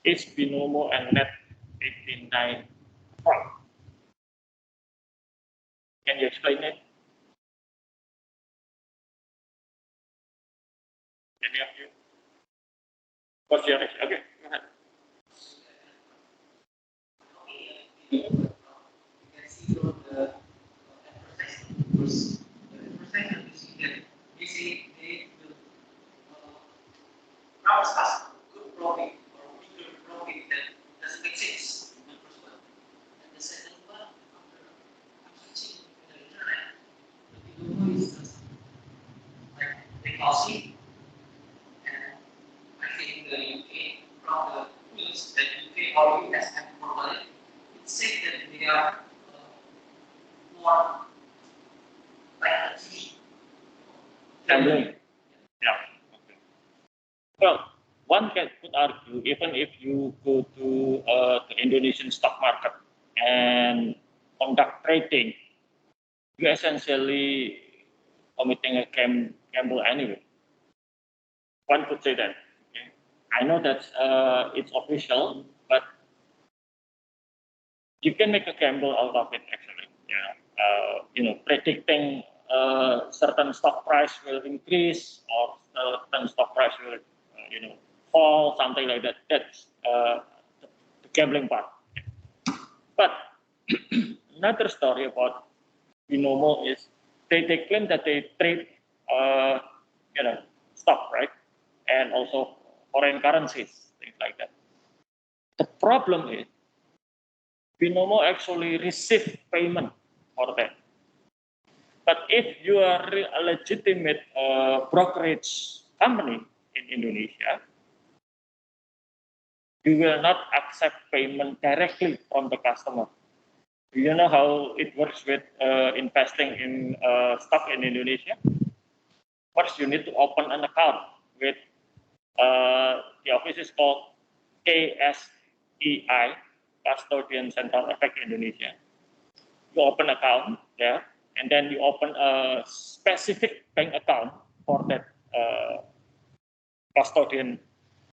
is binomo and net 89 from? Can you explain it? Any of you? What's your next? Okay, go ahead. You can see from the advertisement, is you can easily they will promise us good profit or bigger profit that doesn't make sense in the first one. And the second one, after searching in the internet, the video is just like they glossy. And I think the UK, from the news that UK already has had more money, it said that they are more like a TV. Gambling. Yeah. Okay. Well, one could argue, even if you go to the Indonesian stock market and conduct trading, you essentially committing a gamble anyway. One could say that. Okay? I know that it's official, but you can make a gamble out of it actually. Yeah. Predicting certain stock price will increase or certain stock price will, fall, something like that. That's the gambling part. But another story about Binomo is they claim that they trade, stock, right? And also foreign currencies, things like that. The problem is Binomo actually receive payment for that. But if you are a legitimate brokerage company in Indonesia, you will not accept payment directly from the customer. Do you know how it works with investing in stock in Indonesia? First, you need to open an account with the office is called KSEI, Custodian Central Effect Indonesia. You open account there, and then you open a specific bank account for that custodian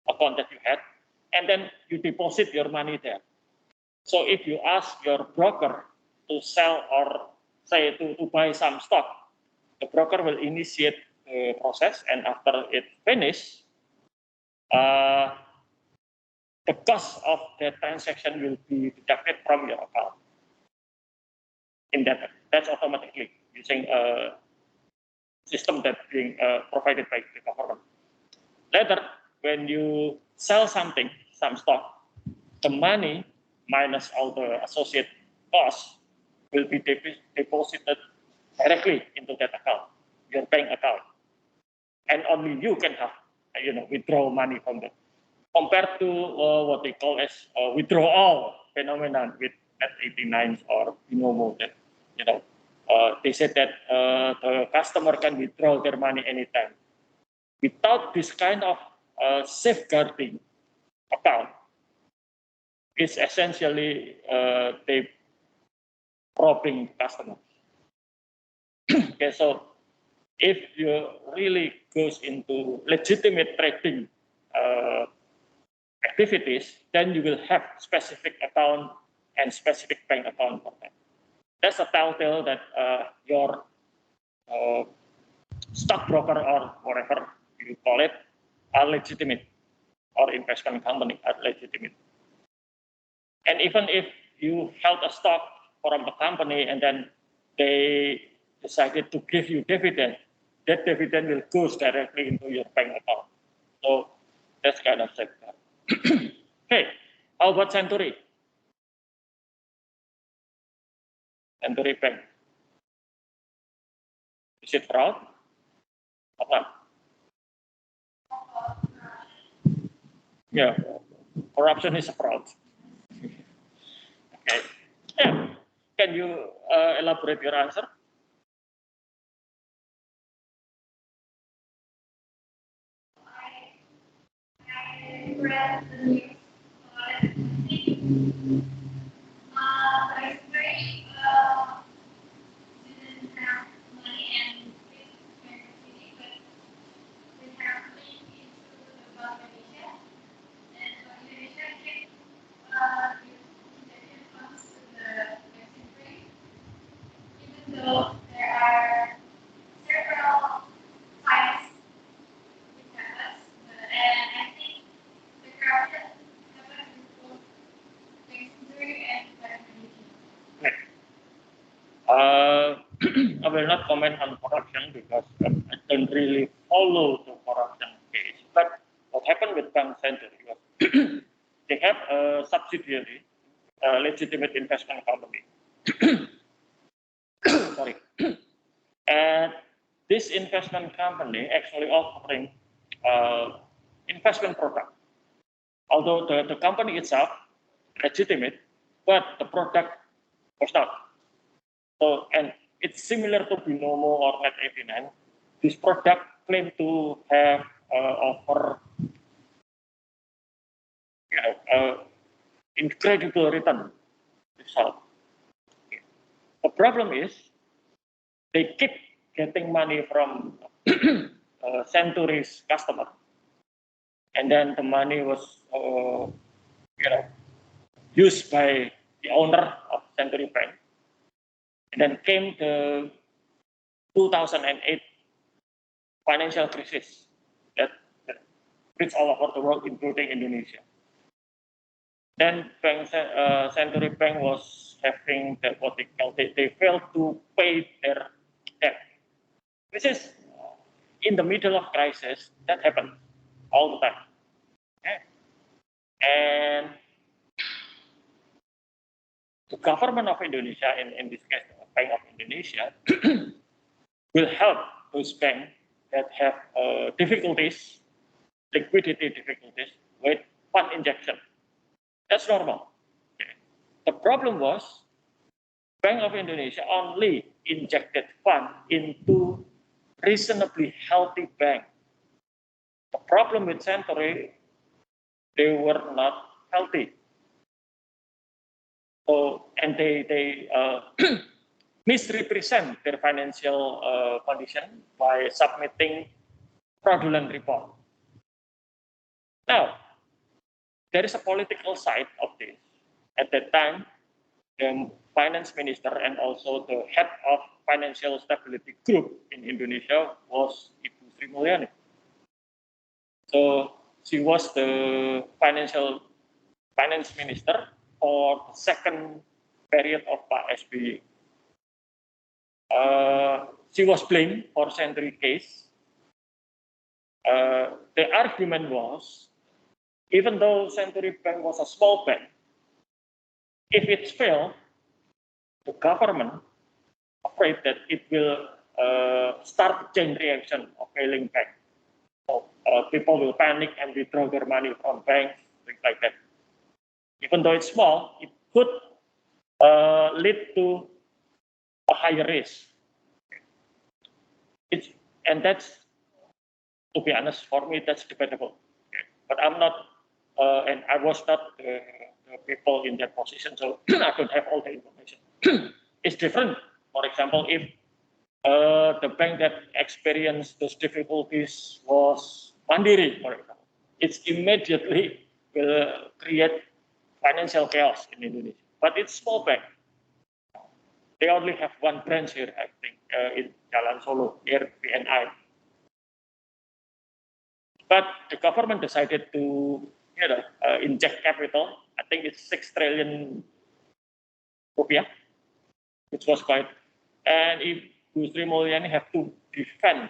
account that you had, and then you deposit your money there. So if you ask your broker to sell or say to buy some stock, the broker will initiate the process, and after it finishes, the cost of the transaction will be deducted from your account. That's automatically using a system that's being provided by the government. Later, when you sell something, some stock, the money minus all the associated costs will be deposited directly into that account, your bank account, and only you can have, withdraw money from that. Compared to what they call as withdrawal phenomenon with Net89 or Binomo, that they said that the customer can withdraw their money anytime. Without this kind of safeguarding account, it's essentially they robbing customers. Okay, so if you really goes into legitimate trading activities, then you will have specific account and specific bank account for that. That's a telltale that your stockbroker or whatever you call it are legitimate, or investment company are legitimate. And even if you held a stock from the company and then they decided to give you dividend, that dividend will go directly into your bank account. So that's kind of safeguard. Okay, how about Century? Century Bank. Is it fraud? Or not? Yeah, corruption is a fraud. Okay. Yeah. Can you elaborate your answer? I read the news about it. I think very didn't have money and it's kind of unique, but they have linked into the Bank Indonesia, and Bank Indonesia will not comment on corruption because I don't really follow the corruption case. But what happened with Bank Century was they have a subsidiary, a legitimate investment company. Sorry. And this investment company actually offering investment product. Although the company itself legitimate, but the product was not. So, and it's similar to Binomo or Net89. This product claimed to have offer incredible return result. The problem is they keep getting money from Century's customer, and then the money was used by the owner of Century Bank. And then came the 2008 financial crisis that reached all over the world, including Indonesia. Then Century Bank was having what they call, they failed to pay their debt, which is in the middle of crisis, that happens all the time. Okay. And the government of Indonesia, in this case, the Bank of Indonesia, will help those banks that have difficulties, liquidity difficulties with fund injection. That's normal. Okay. The problem was Bank of Indonesia only injected fund into reasonably healthy bank. The problem with Century, they were not healthy. So, and they misrepresent their financial condition by submitting fraudulent report. Now, there is a political side of this. At that time, the finance minister and also the head of financial stability group in Indonesia was Ibu Sri Mulyani. So she was the finance minister for the second period of Pak SBY. She was blamed for Century case. The argument was, even though Century Bank was a small bank, if it failed, the government afraid that it will start chain reaction of failing bank. So people will panic and withdraw their money from banks, things like that. Even though it's small, it could lead to a higher risk. And that's, to be honest, for me, that's debatable. Okay. But I'm not, and I was not the people in that position, so I don't have all the information. It's different. For example, if the bank that experienced those difficulties was Mandiri, for example, it's immediately will create financial chaos in Indonesia. But it's small bank. They only have one branch here, I think, in Jalan Solo, near BNI. But the government decided to, inject capital. I think it's 6 trillion rupiah, which was quite. And if Bu Sri Mulyani have to defend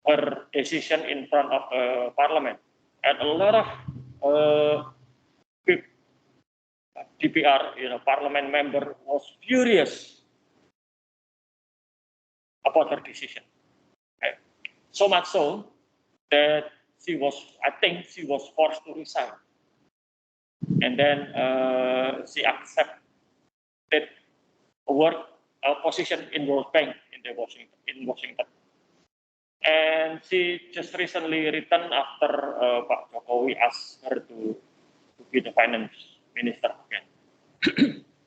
her decision in front of Parliament, and a lot of DPR, Parliament member was furious about her decision. Okay. So much so that I think she was forced to resign. And then she accepted a position in World Bank in Washington. And she just recently returned after Pak Jokowi asked her to be the finance minister again.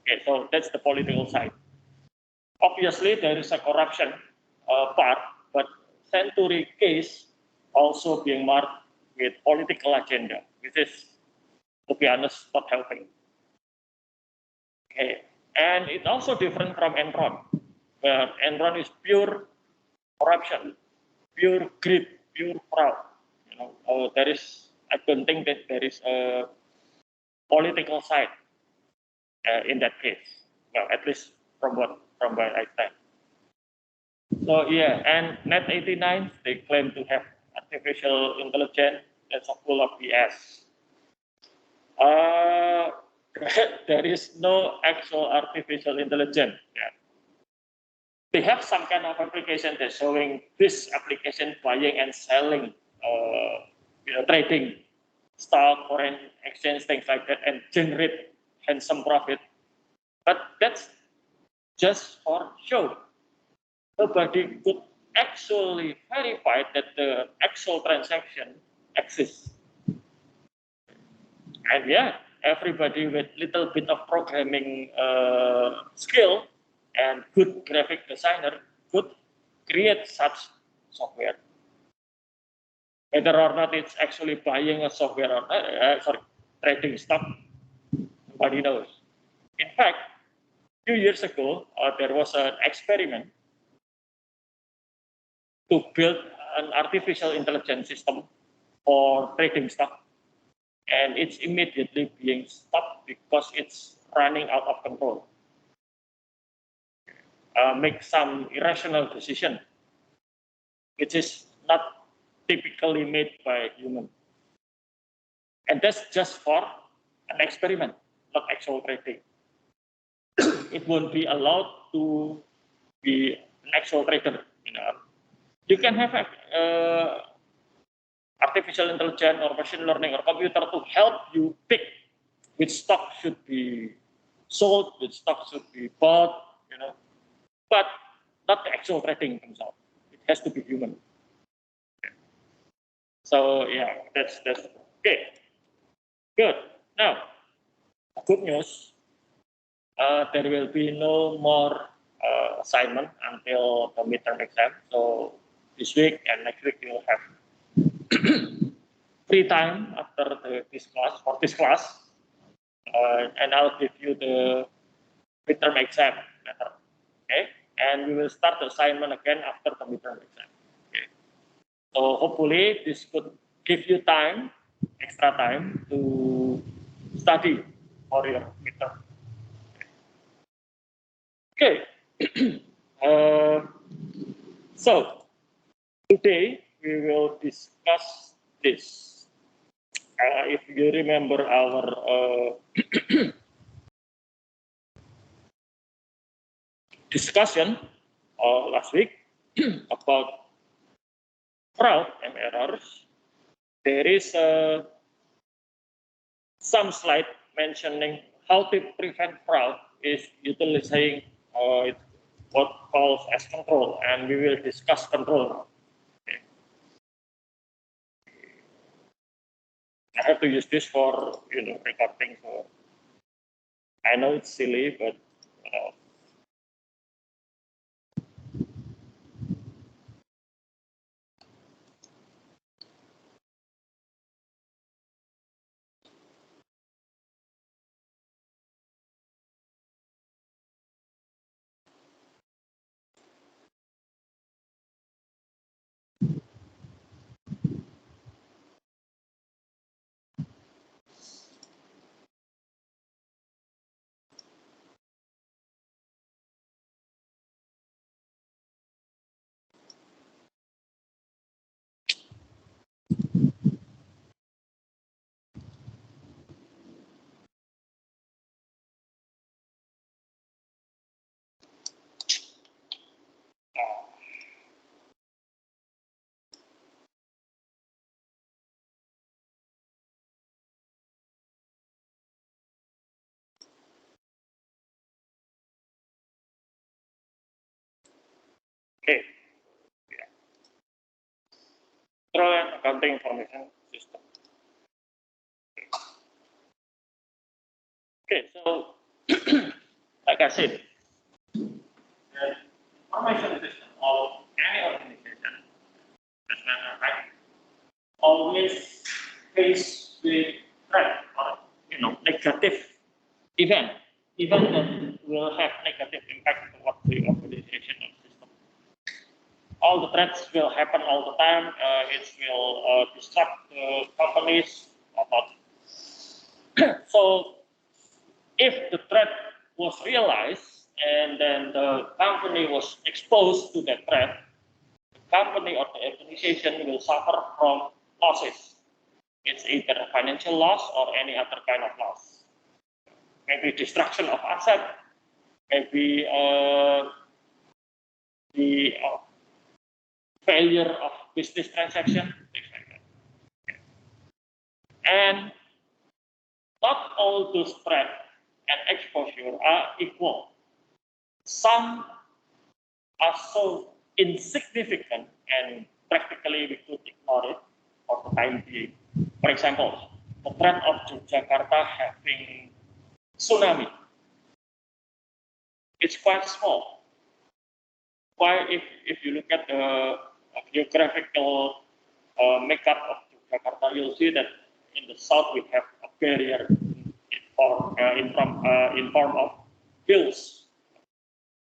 Okay, so that's the political side. Obviously, there is a corruption part, but Century case also being marked with political agenda, which is, to be honest, not helping. Okay, and it's also different from Enron, where Enron is pure corruption, pure greed, pure fraud. I don't think that there is a political side in that case. Well, at least from what I said. So yeah, and Net 89, they claim to have artificial intelligence. That's full of BS. Uh, there is no actual artificial intelligence. Yeah. They have some kind of application that's showing this application buying and selling, trading, stock, foreign exchange, things like that, and generate handsome profit. But that's just for show. Nobody could actually verify that the actual transaction exists. And yeah, everybody with little bit of programming skill and good graphic designer could create such software. Whether or not it's actually buying a software or trading stock, nobody knows. In fact, a few years ago, there was an experiment to build an artificial intelligence system for trading stock, and it's immediately being stopped because it's running out of control. Make some irrational decision, which is not typically made by human. And that's just for an experiment, not actual trading. It won't be allowed to be an actual trader. You can have artificial intelligence or machine learning or computer to help you pick which stock should be sold, which stock should be bought, but not the actual trading themselves. It has to be human. So yeah, that's okay. Good. Now, good news. There will be no more assignment until the midterm exam. So this week and next week you will have free time after this class, and I'll give you the midterm exam letter. Okay, and we will start the assignment again after the midterm exam. Okay, so hopefully this could give you time, extra time to study for your midterm. Okay, so today we will discuss this. If you remember our discussion last week about fraud and errors, there is some slide mentioning how to prevent fraud is utilizing what calls as control, and we will discuss control. Okay. I have to use this for recording. So I know it's silly, but okay. Yeah. Control and accounting information system. Okay, so like I said, the information system of any organization, as matter of fact, always faced with threat or negative event, that will have negative impact on what the organization or system. All the threats will happen all the time. It will disrupt companies or not. So if the threat was realized and then the company was exposed to that threat, the company or the organization will suffer from losses. It's either financial loss or any other kind of loss. Maybe destruction of asset, maybe the failure of business transaction, things like that. And not all those threats and exposure are equal. Some are so insignificant and practically we could ignore it for the time being. For example, the threat of Jakarta having tsunami. It's quite small. Why, if you look at the geographical makeup of Jakarta, you'll see that in the south we have a barrier in form of hills,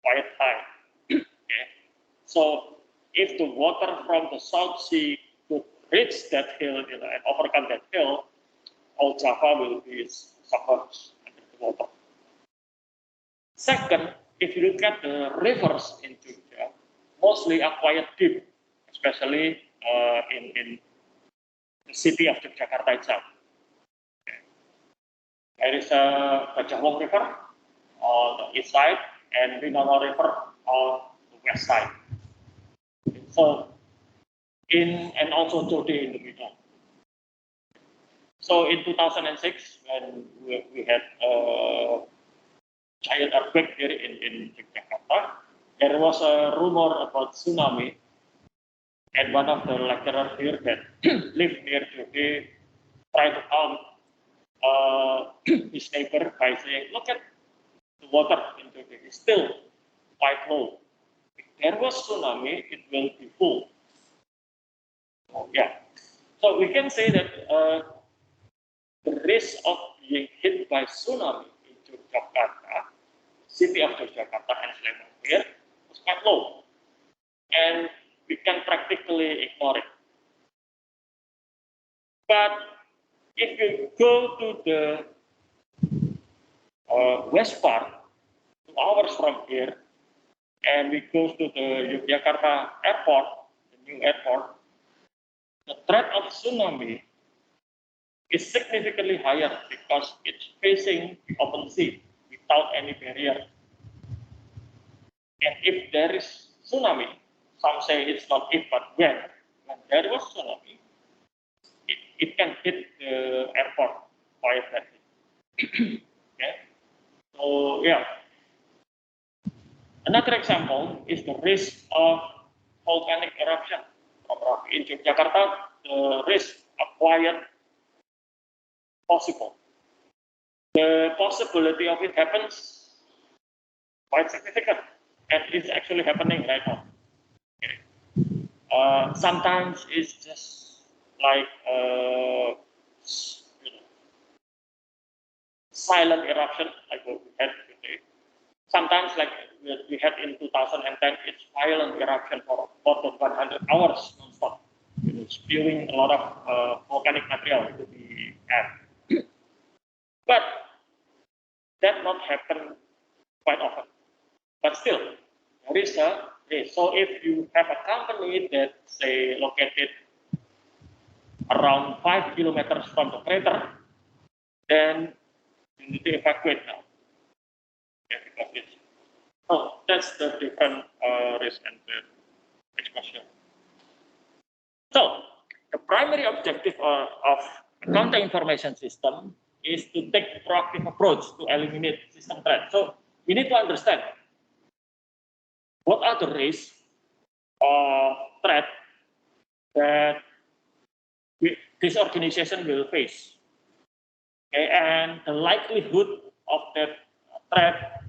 quite high. Okay, so if the water from the South Sea could reach that hill and overcome that hill, all Java will be submerged under the water. Second, if you look at the rivers in Jogja, mostly are quite deep, especially in the city of Jakarta itself. Okay. There is a Gajah River on the east side and Rinono River on the west side. So, and also Jode in the middle. So in 2006, when we had a giant earthquake here in Jakarta, there was a rumor about tsunami, and one of the lecturers here that lived near Jode tried to calm his neighbor by saying, look at the water in Jode, it's still quite low. If there was tsunami, it will be full. Oh, yeah. So we can say that the risk of being hit by tsunami in Yogyakarta, city of Yogyakarta and Sleman here, was quite low. And we can practically ignore it. But if you go to the west part, 2 hours from here, and we go to the Yogyakarta airport, the new airport, the threat of tsunami is significantly higher because it's facing the open sea without any barrier. And if there is tsunami, some say it's not if but when there was tsunami, it can hit the airport quite badly. Okay. So yeah. Another example is the risk of volcanic eruption. In Yogyakarta, the risk are quite possible. The possibility of it happens quite significant, and it's actually happening right now. Okay. Sometimes it's just like silent eruption, like what we had today. Sometimes, like we had in 2010, it's violent eruption for more than 100 hours non-stop, spewing a lot of volcanic material into the air. But that not happen quite often. But still, there is a risk. So if you have a company that, say, located around 5 kilometers from the crater, then you need to evacuate now. Yeah, because it's, oh, that's the different risk and the exposure. So the primary objective of a counter information system is to take a proactive approach to eliminate system threat. So we need to understand what are the risks or threat that this organization will face. Okay, and the likelihood of that threat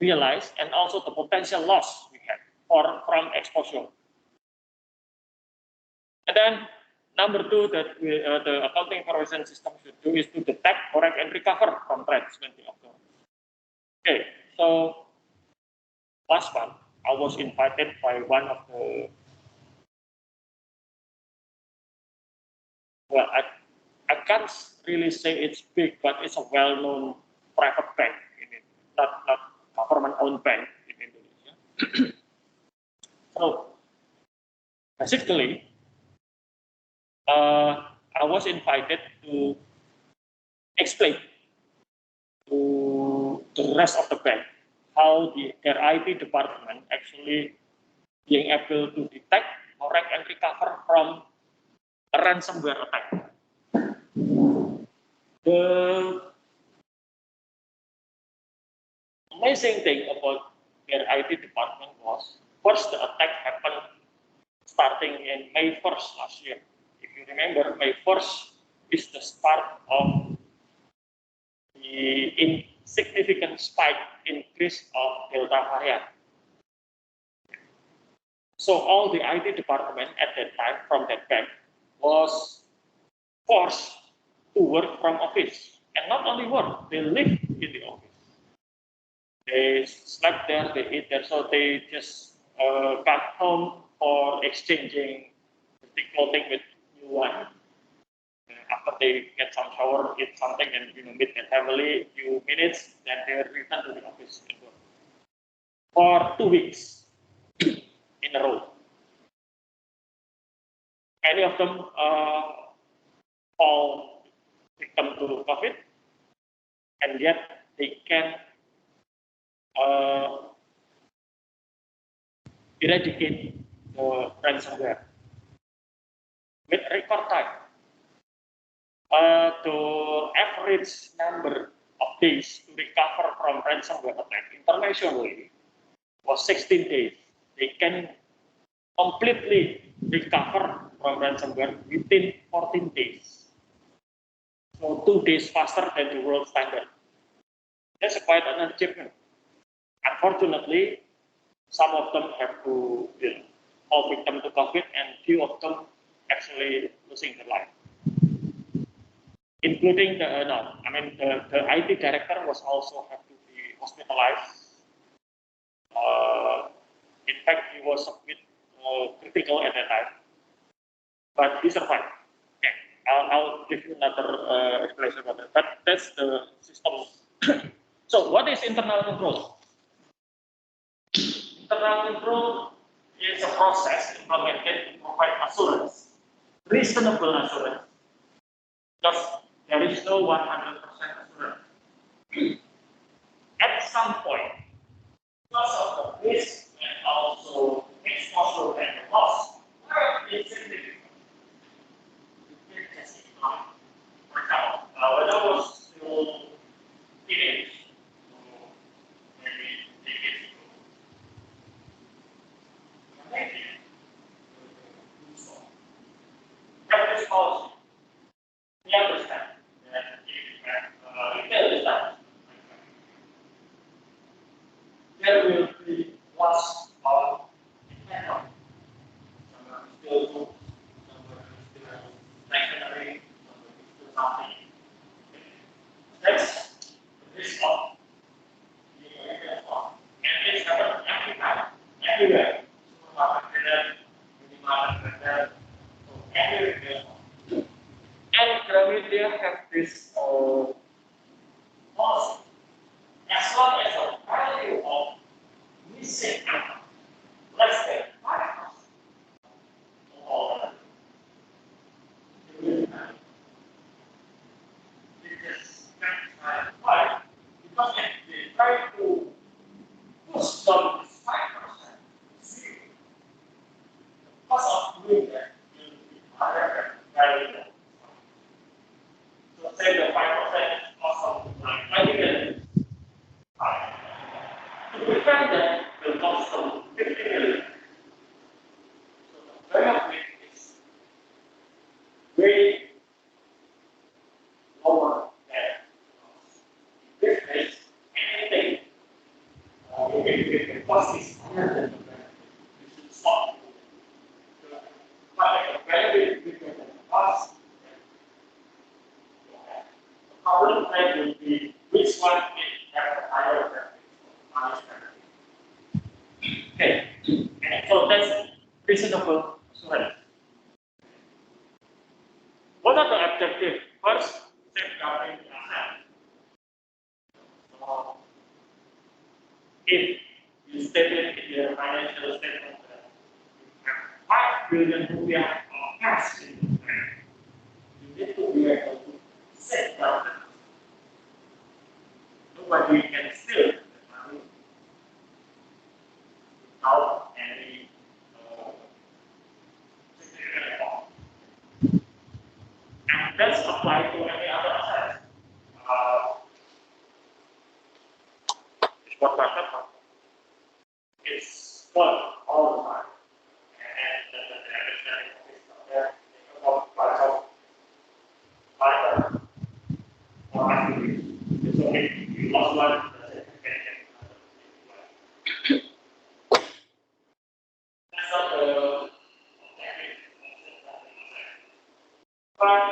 realized, and also the potential loss we have from exposure. And then number two that the accounting information system should do is to detect, correct, and recover from threats when they occur. Okay, so last month I was invited by one of the, well, I can't really say it's big, but it's a well-known private bank in it, not government-owned bank in Indonesia. So basically, I was invited to explain to the rest of the bank how their IT department actually being able to detect, correct, and recover from a ransomware attack. The amazing thing about their IT department was, first the attack happened starting in May 1st last year. If you remember, May 1st is the start of the insignificant spike increase of Delta variant. So all the IT department at that time from that bank was forced to work from office. And not only work, they lived in the office. They slept there, they eat there, so they just come home for exchanging the clothing with new one. After they get some shower, eat something, and meet their family, few minutes, then they return to the office and work for 2 weeks in a row. Many of them fall victim to COVID, and yet they can eradicate the ransomware with record time. The average number of days to recover from ransomware attack internationally was 16 days. They can completely recover from ransomware within 14 days. So 2 days faster than the world standard. That's quite an achievement. Unfortunately, some of them have to fall victim to COVID, and few of them actually losing their life. Including the IT director was also have to be hospitalized. In fact, he was a bit critical at that time, but he survived. Okay, I'll give you another explanation about that. But that's the system. So, what is internal control? Internal control is a process implemented to provide assurance, reasonable assurance, because there is no 100% assurance. At some point, because of the risk and also exposure and the loss, where is significant? For example, when I was still teenage, maybe decades ago, have this policy. We understand that if there will be loss of income. Somewhere still good, somewhere still stationary, somewhere still something. That's the risk of being a reform. And it's happened every time, everywhere. Supermarket there, minimarket there, so everywhere. And Gramedia have this policy. As long as the value of missing item less than 5% of all the because why? Because if they try to push down this 5% zero, the cost of doing that will be higher than value. So say the 5% cost something like 20 million. To prevent that will cost them 50 million. So the benefit is way lower than the cost. In this case, anything if the cost is higher than the benefit, you should stop doing it. But if the benefit is bigger than the cost, the problem then will be which one may have a higher benefit. Okay, so that's reasonable assurance. What are the objectives? First, safeguarding the asset. So, if you stated in your financial statement that you have 5 billion rupiah of cash in the bank, you need to be able to set that. Nobody can steal the money without any significant cost. And that's applied to any other asset. What happened? It's fun all the time. And the understanding of this there, about parts of either or activity. It's okay. You lost one, that's it. That's not the objective. But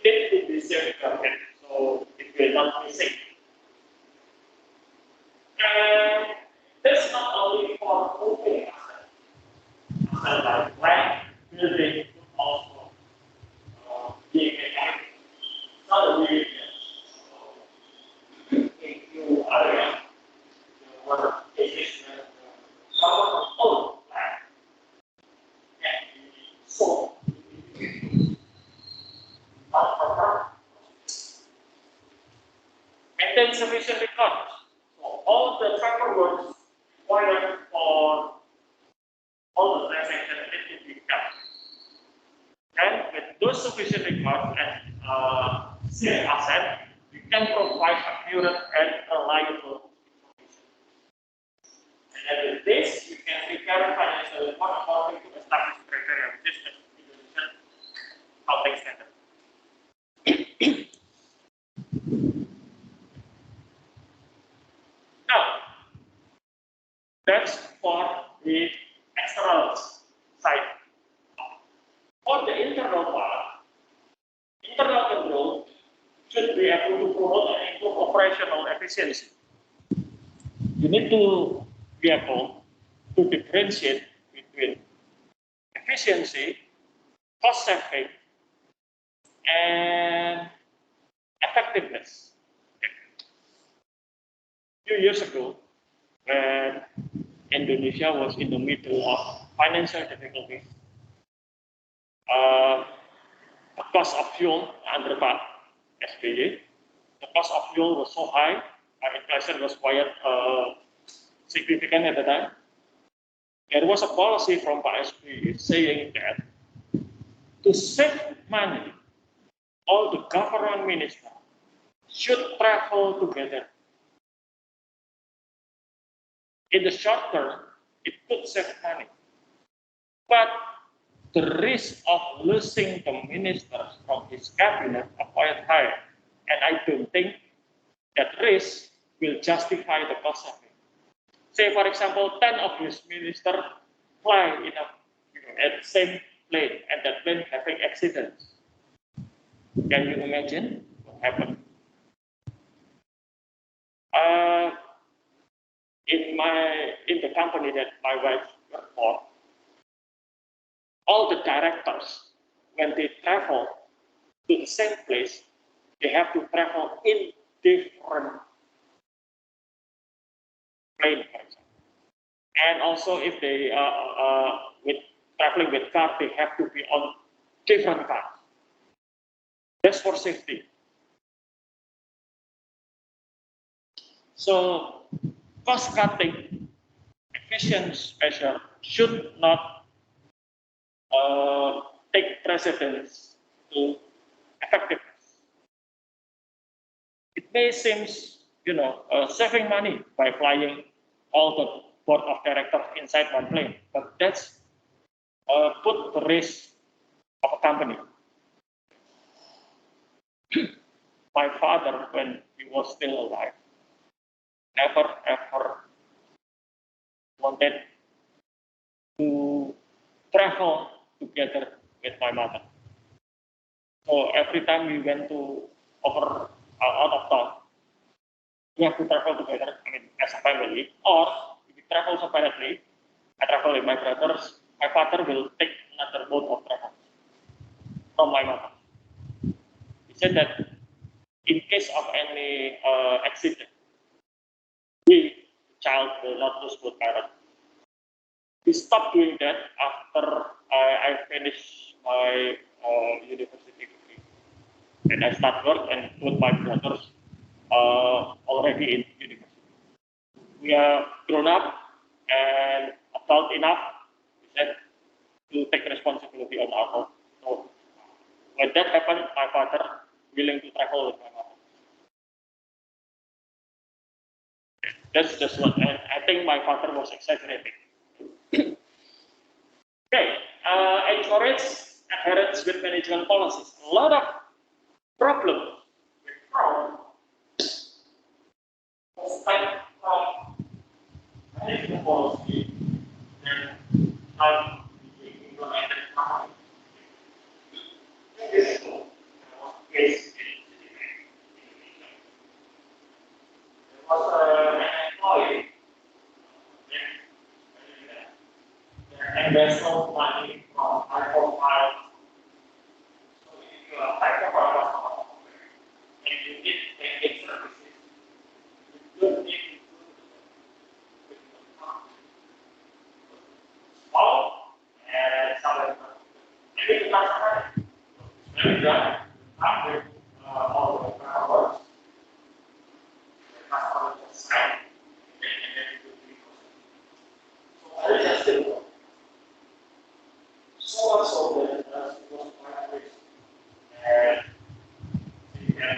it could be safeguarded, so it will not be safe. And that's not only for moving assets like land, building, also being mechanic. It's not a weakness. If you are your position, our own land can be sold. Maintain sufficient records. So all the paperwork required for all the transactions need to be kept. And with those sufficient records and safe asset, you can provide accurate and reliable information. And with this, you can prepare financial report according to established criteria, which is the Indonesian accounting standard. Now, that's for the external side. For the internal part, internal control should be able to promote and improve operational efficiency. You need to be able to differentiate between efficiency, cost saving, and effectiveness. A few years ago, when Indonesia was in the middle of financial difficulties, the cost of fuel under Pak SBY, the cost of fuel was so high, inflation was quite significant at the time. There was a policy from Pak SBY saying that to save money, all the government ministers should travel together. In the short term, it could save money. But the risk of losing the ministers from his cabinet are quite high. And I don't think that risk will justify the cost saving. Say, for example, 10 of his ministers fly in at the same plane, and that plane having accidents. Can you imagine what happened? In the company that my wife worked for, all the directors, when they travel to the same place, they have to travel in different plane, for example. And also, if they traveling with car, they have to be on different cars. That's for safety. So, cost cutting, efficiency measure should not take precedence to effectiveness. It may seem, saving money by flying all the board of directors inside one plane, but that's put the risk of a company. My father, when he was still alive, never ever wanted to travel together with my mother. So every time we went to out of town, we have to travel together, as a family, or if we travel separately, I travel with my brothers, my father will take another mode of travel from my mother. He said that in case of any accident, we, child, will not lose both parents. We stopped doing that after I finished my university degree. And I start work and put my brothers already in university. We are grown up and adult enough, we said, to take responsibility on our own. So when that happened, my father willing to travel with my mother. That's just what, and I think my father was exaggerating. Okay, encourage adherence with management policies. A lot of problems with from management policy that have been implemented now. This case there was an employee that invested money from high profile. So if you are high profile and you need banking services, you don't need to do small and some maybe it's not money. Maybe that after all the works, the customer just sign and then you do so I just did so much so that it was quite rich and you can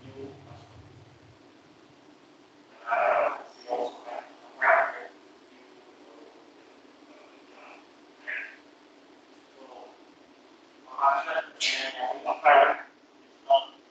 do you also have a graphic and apparent is not the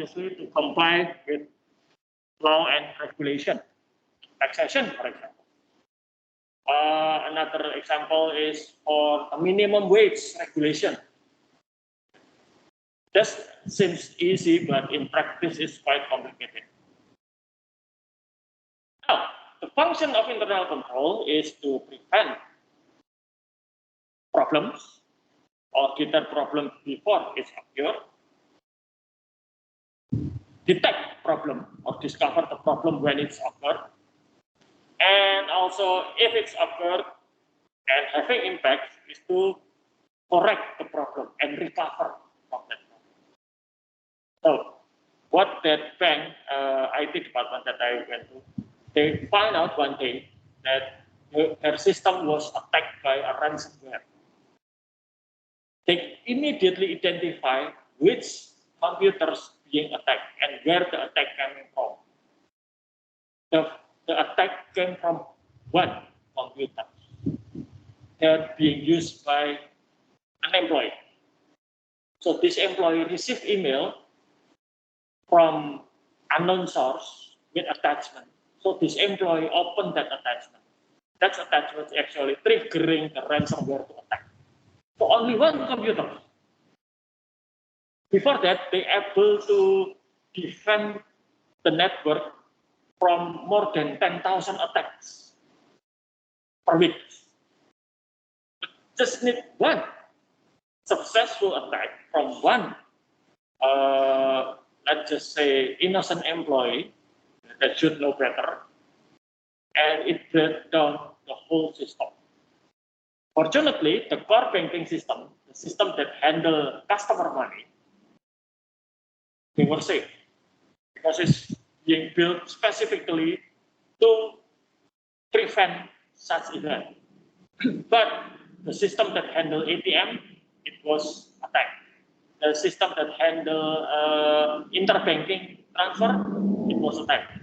obviously to comply with law and regulation, taxation, for example. Another example is for the minimum wage regulation. That seems easy, but in practice it's quite complicated. Now, the function of internal control is to prevent problems or detect problems before it's occurred, detect problem or discover the problem when it's occurred, and also if it's occurred and having impact is to correct the problem and recover from that problem. So what that bank IT department that I went to, they find out one day that their system was attacked by a ransomware. They immediately identify which computers being attacked and where the attack coming from. The attack came from one computer that being used by an employee. So this employee received email from unknown source with attachment. So this employee opened that attachment. That attachment is actually triggering the ransomware to attack. So only one computer. Before that, they able to defend the network from more than 10,000 attacks per week. Just need one successful attack from one, let's just say, innocent employee that should know better, and it breaks down the whole system. Fortunately, the core banking system, the system that handle customer money, they were safe because it's being built specifically to prevent such event. But the system that handle ATM, it was attacked. The system that handle interbanking transfer, it was attacked.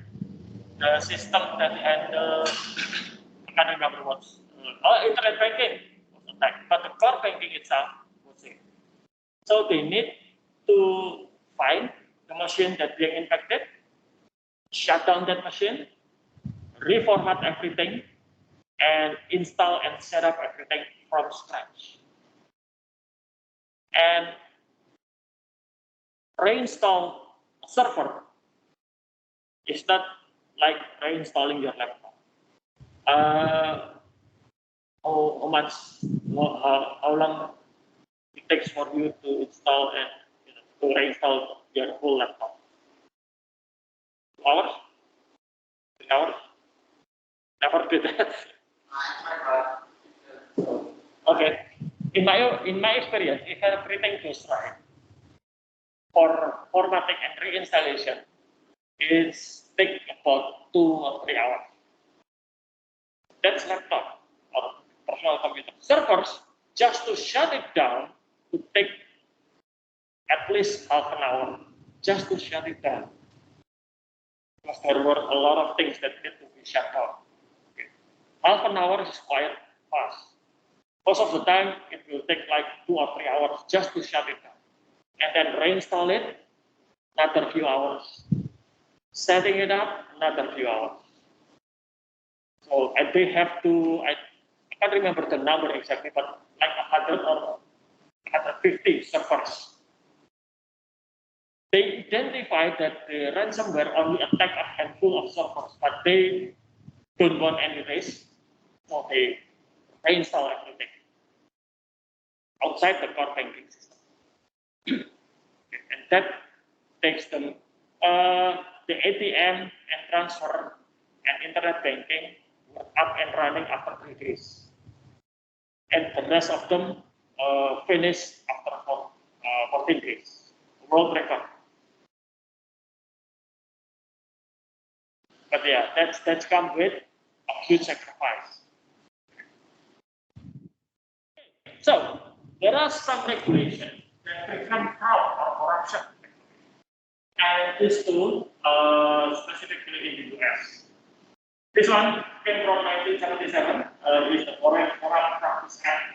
The system that handle, I can't remember what's, internet banking was attacked. But the core banking itself was safe. So they need to find the machine that being infected, shut down that machine, reformat everything, and install and set up everything from scratch. And reinstall a server is not like reinstalling your laptop. How long it takes for you to install and to reinstall your whole laptop? 2 hours? 3 hours? Never did that. Okay. In my experience, if everything goes right, for formatting and reinstallation, it's take about 2 or 3 hours. That's laptop or personal computer. Servers, just to shut it down, would take at least half an hour just to shut it down. Because there were a lot of things that need to be shut down. Okay. Half an hour is quite fast. Most of the time, it will take like 2 or 3 hours just to shut it down. And then reinstall it, another few hours. Setting it up, another few hours. So, and they have to, I can't remember the number exactly, but like 100 or 150 servers. They identified that the ransomware only attack a handful of servers, but they don't want any risk, so they reinstall everything outside the core banking system. And that takes them the ATM and transfer and internet banking were up and running after 3 days. And the rest of them finished after 14 days. World record. But yeah, that's come with a huge sacrifice. So there are some regulations that prevent fraud or corruption. And this tool, specifically in the US. This one came from 1977, is the Foreign Corrupt Practice Act.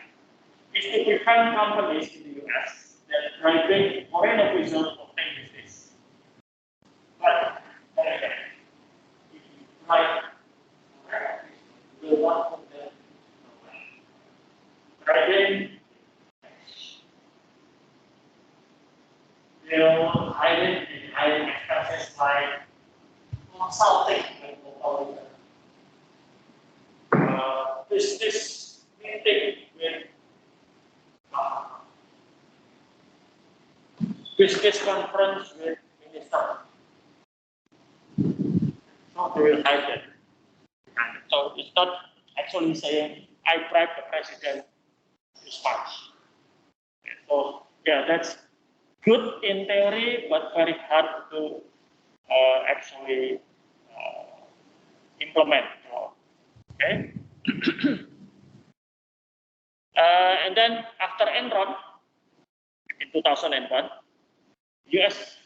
It's to prevent companies in the US that bribing foreign officials of obtain business. with business conference with minister. So they will hide it. And so it's not actually saying I bribe the president this much. So yeah, that's good in theory, but very hard to actually implement. Okay. And then after Enron in 2001, U.S.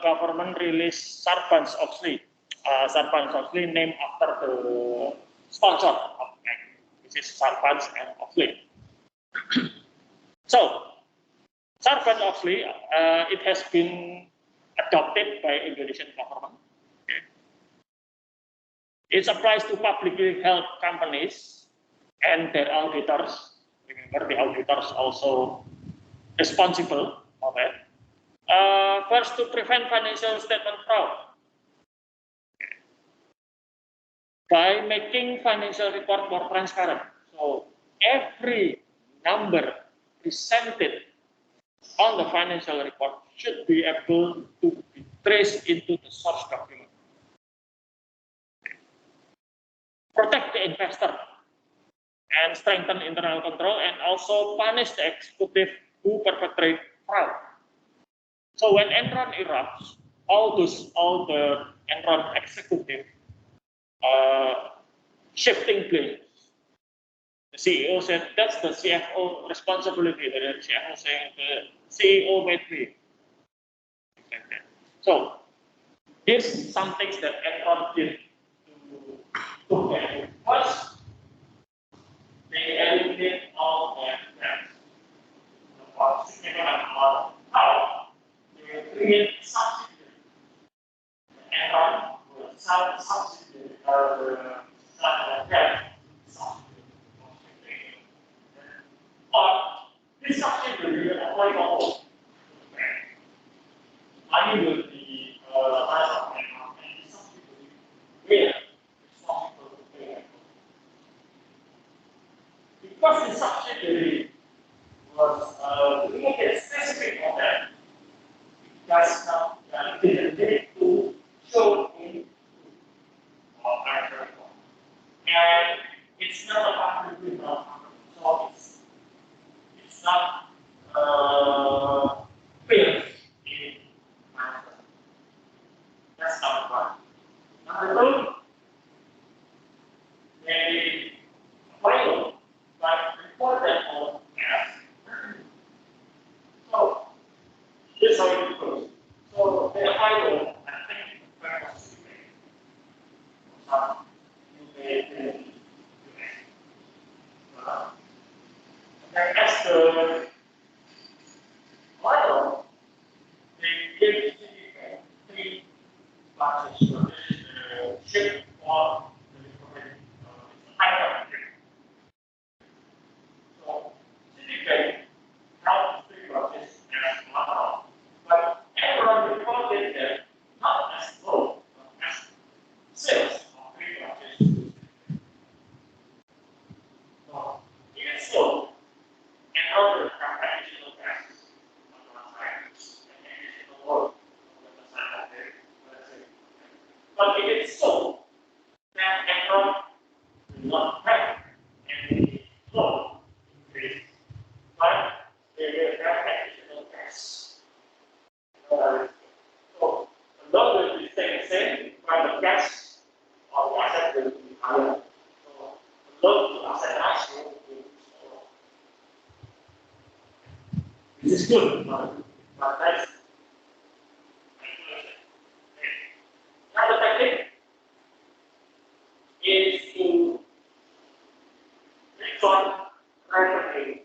Government released Sarbanes-Oxley. Sarbanes-Oxley named after the sponsor of ACT, which is Sarbanes and Oxley. So Sarbanes-Oxley, it has been adopted by Indonesian government. Okay. It applies to publicly held companies and their auditors. Remember, the auditors also responsible for that. First, to prevent financial statement fraud by making financial report more transparent. So every number presented on the financial report should be able to be traced into the source document. Protect the investor and strengthen internal control, and also punish the executive who perpetrate fraud. So when Enron erupts, all the Enron executive shifting blame. The CEO said that's the CFO responsibility. The CFO saying the CEO made me. So here's some things that Enron did to get. First, they eliminate all the debts. The significant amount of power. They create subsidy. Enron will sell the subsidy or the debt. Or this subsidiary will apply for money will be as of now, and this subsidiary will responsible to pay. Because the subsidiary was created specific for that, it does not didn't need to show in financial report. And it's not a public report, so it's not fair in financial. That's number one. Number two, they fail by reporting on gas. So this is how it goes. So they fail, I think, very much and as the oil, they give three batches. So this is the ship or the item. So typically, now three batches as one, but everyone reported that not as low, but as sales of three batches. So even so, and other additional taxes on one side, and additional work on the side of it. But if it's so, then Enron will not have any loan increase, but they will have additional tax. So the loan will be staying the same, but the tax or the asset will be higher. So the loan to asset ratio will be smaller. This is good, but that's another technique is to record revenue.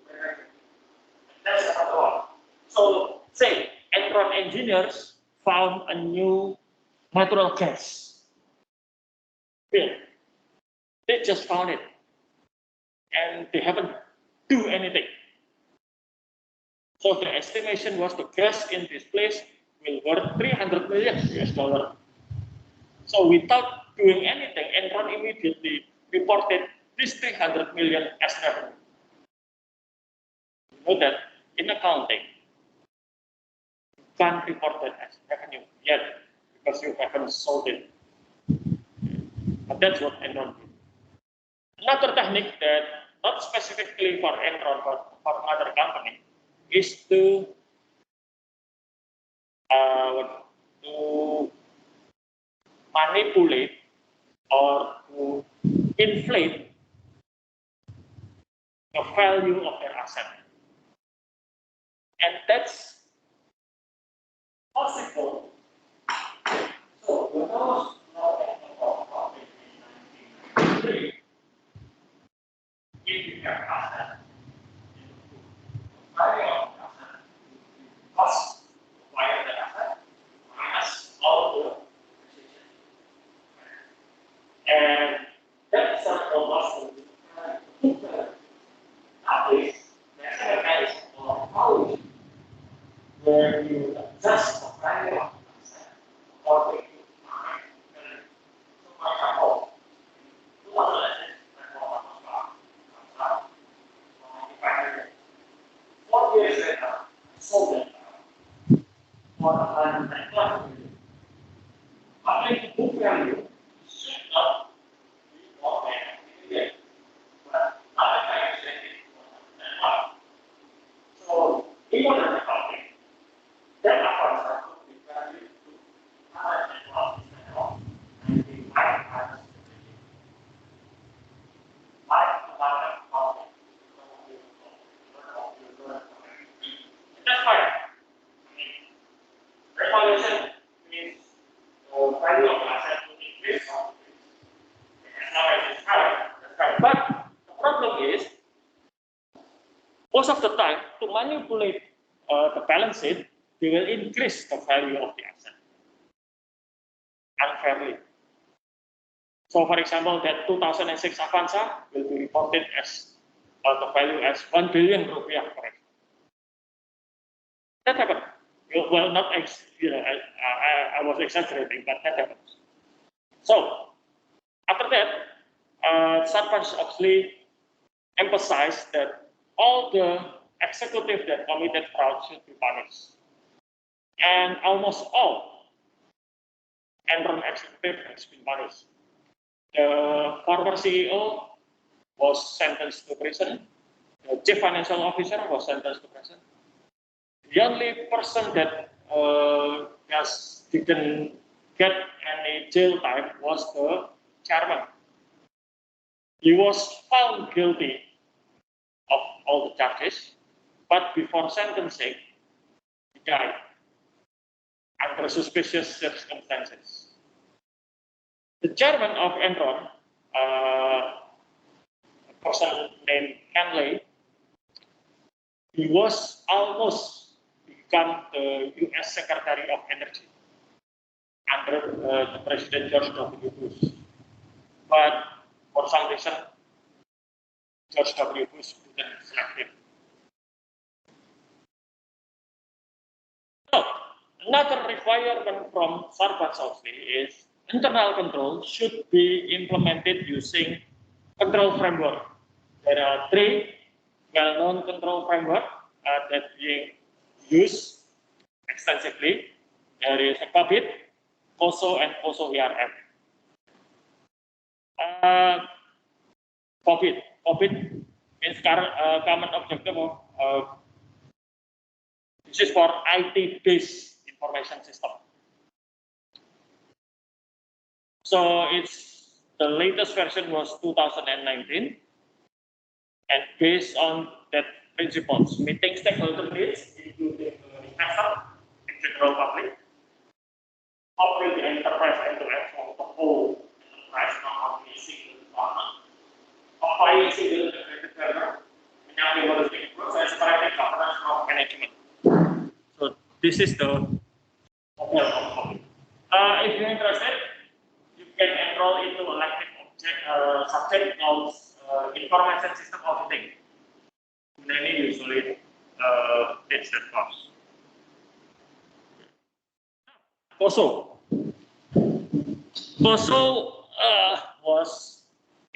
That's another one. So, say, Enron engineers found a new natural gas field. They just found it, and they haven't do anything. So the estimation was the gas in this place will worth 300 million US dollar. So without doing anything, Enron immediately reported this 300 million as revenue. know that in accounting, you can't report that as revenue yet because you haven't sold it. But that's what Enron did. Another technique that not specifically for Enron but for another company is to manipulate or to inflate the value of their asset. And that's possible. So when I was about in 1993, if you have asset, value of asset, cost to acquire the asset, minus all the depreciation. And that's almost nowadays, there's a mechanism of valuation where you adjust the value of the asset according to market value. So, for example, 4 years later, I sold it for 112 million. But the book value should not be more than a million. But other times they get more than one. So, in order to copy, that accounts are to be valued to 112 instead of 95 minus 50. Like the market copy. That's fine. Revaluation means the value of the asset will increase or decrease. As long as it's high, that's right. But the problem is, most of the time, to manipulate the balance sheet, they will increase the value of the asset unfairly. So, for example, that 2006 Avanza will be reported as the value as 1 billion rupiah, for example. That happened. Well, not I was exaggerating, but that happens. So, after that, Sarbanes-Oxley emphasized that all the executives that committed fraud should be punished. And almost all Enron executives has been punished. The former CEO was sentenced to prison. The chief financial officer was sentenced to prison. The only person that just didn't get any jail time was the chairman. He was found guilty of all the charges, but before sentencing, he died under suspicious circumstances. The chairman of Enron, a person named Henley, he was almost become the U.S. Secretary of Energy under the President George W. Bush. But for some reason, George W. Bush didn't select him. So, another requirement from Sarbanes-Oxley is internal control should be implemented using control framework. There are 3 well-known control frameworks that being used extensively. There is a COVID, COSO, and COSO ERM. COVID means common objective of this is for IT-based information system. So the latest version was 2019, and based on that principles, meeting stakeholder needs, including the investor and general public, operate the enterprise end-to-end from the whole enterprise, not only single department, applying single integrated framework, enabling holistic approach, and separating governance from management. So this is the model of COVID. If you're interested, you can enroll into elective subject called information system auditing. Many usually teach that course. COSO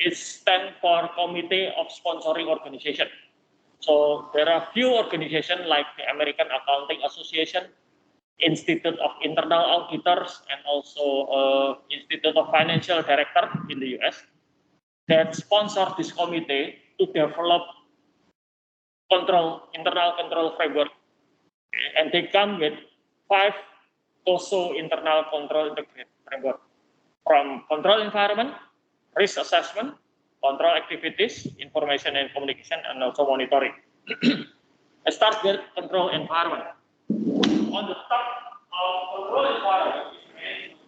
it stands for Committee of Sponsoring Organization. So there are few organizations like the American Accounting Association, Institute of Internal Auditors, and also Institute of Financial Director in the US that sponsor this committee to develop internal control framework. And they come with 5 also internal control integrated framework, from control environment, risk assessment, control activities, information and communication, and also monitoring. Let's start with control environment. On the top of control environment is management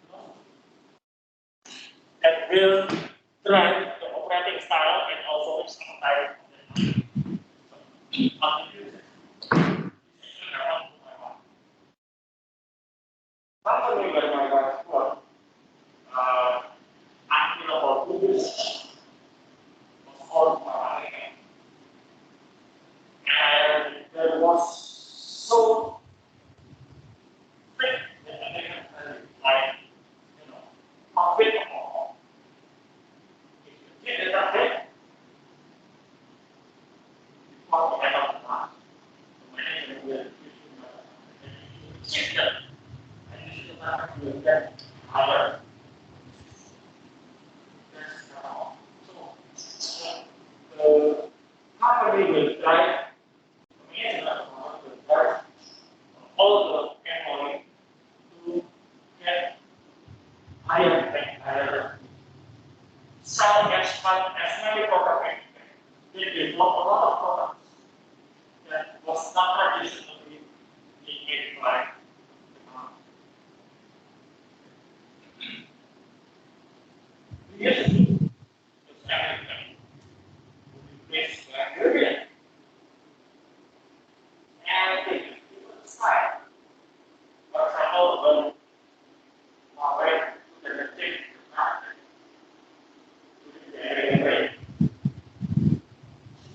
that will drive the operating style and also risk appetite of the company bermain sport until about 2 years and there was so strict like conflict of if you did that for the end of the month the management will check them and you should will get higher. So company will drive all the employees to get higher and higher. Sell as many products. They develop a lot of products that was not traditionally being made by the yes, it's everything. It's Liberian. And they decide. For example, when we to the state market, to the area,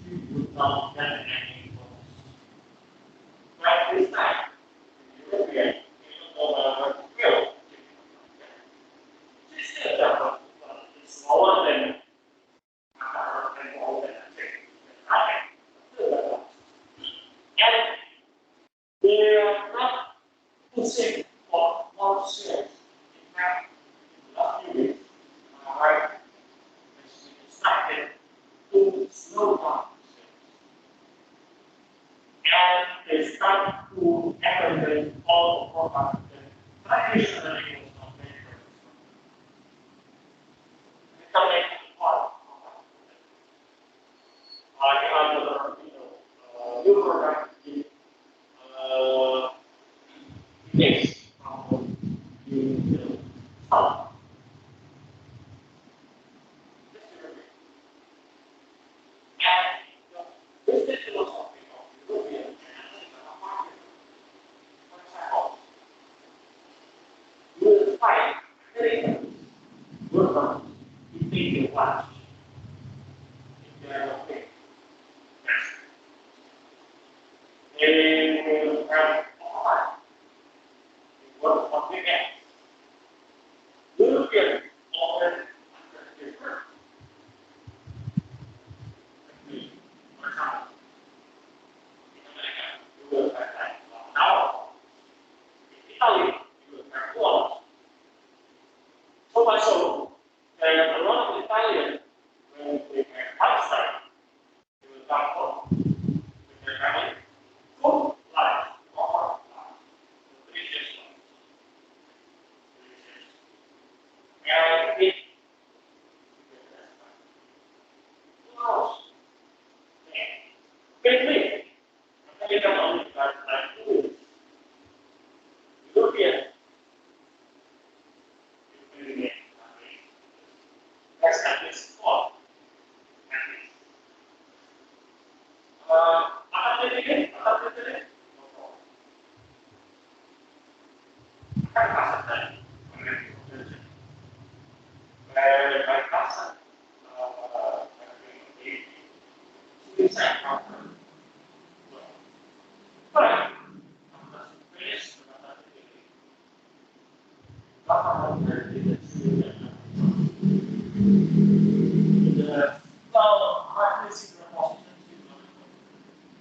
you would not get any bonus. But this time, the European, even though the skill, this is it's lower than and they are not pushing for more sales. In fact, in the last few weeks, right, it's started to slow down sales. And they start to abandon all the products that traditionally was not made for this. They make it hard. New product is yes, you stop. And this is philosophy of European and American market. For example, you will find American workers eating the lunch in their location. They will have work on the end. European often different. For example, in America, you will have that now. In Italy, you will have walls. So much so that a lot of Italians, when they have outside, they will come home with their family. Food, life, or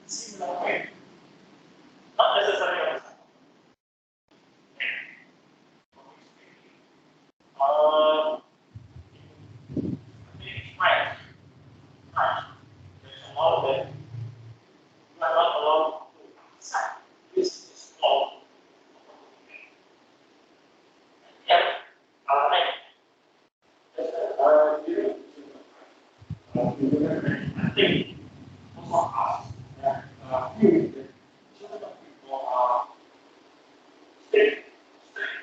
similar way. Not necessarily on the right. There's a lot of it. You are not allowed to decide. This is all. Yeah. Right. I think most of us feel that certain people are strict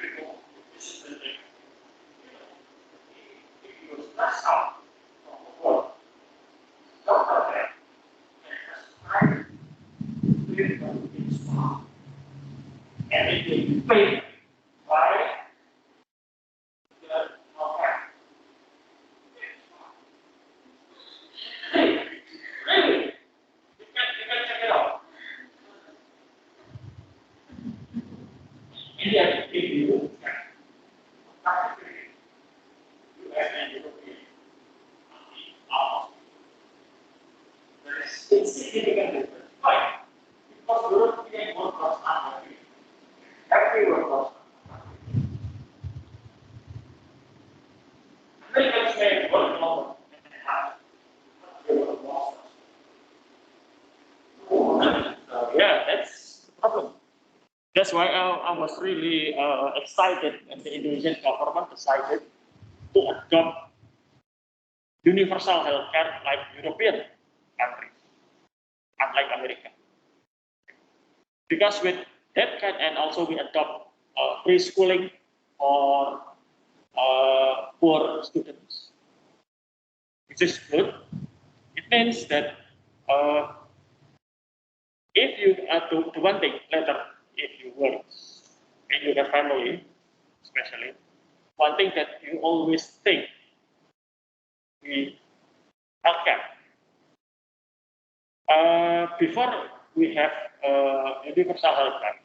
people, disciplined. If you stress out from the work, don't forget that it's time to be smart. And it will be paid by the okay. Really? You can check it out. India, if you look at practically US and European are there is insignificant difference. Why? Because European workers are happy. Happy workers. Americans may work longer and have they work more. Yeah, that's the problem. That's why I was really excited when the Indonesian government decided to adopt universal healthcare like European countries, unlike America. Because with that kind, and also we adopt preschooling for poor students, which is good. It means that if you do one thing later, if you work and you have family, especially, one thing that you always think the healthcare. Before we have universal healthcare,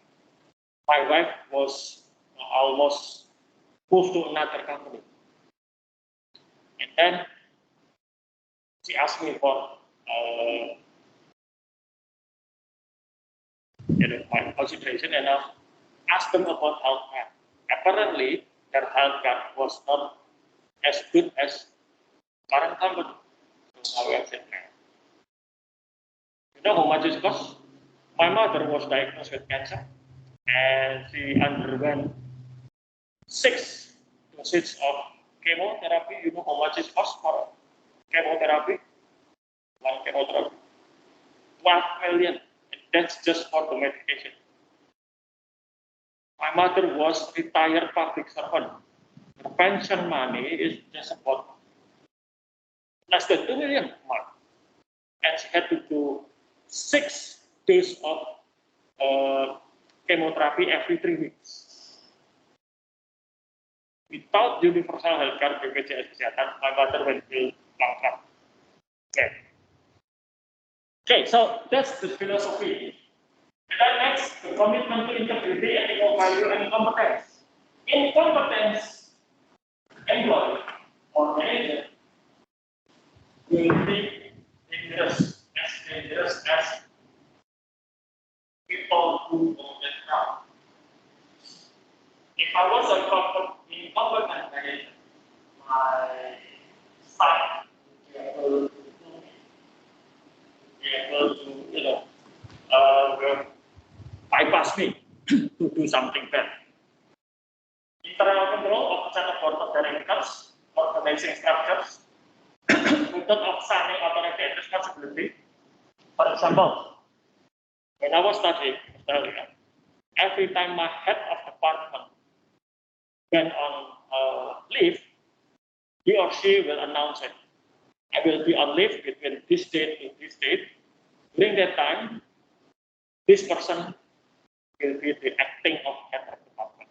my wife was almost moved to another company, and then she asked me for my consideration, and I asked them about healthcare. Apparently, their healthcare was not as good as current company. So I said, you know how much it costs? My mother was diagnosed with cancer, and she underwent 6 doses of chemotherapy. You know how much it costs for chemotherapy? One chemotherapy, 12 million. That's just for the medication. My mother was retired public servant. The pension money is just about less than 2 million a month. And she had to do 6 days of chemotherapy every 3 weeks. Without universal healthcare BPJS Kesehatan, my mother will be bankrupt. Okay, so that's the philosophy. And then next, the commitment to integrity, ethical value, and competence. Incompetence, employee or manager will be dangerous as people who don't get around. If I was a incompetent manager, my staff would be able to bypass me to do something bad. Internal control of set of board of directors, organizing structures, method of assigning authority and responsibility. For example, when I was studying Australia, every time my head of department went on leave, he or she will announce it. I will be on leave between this date to this date. During that time, this person will be the acting of head of department.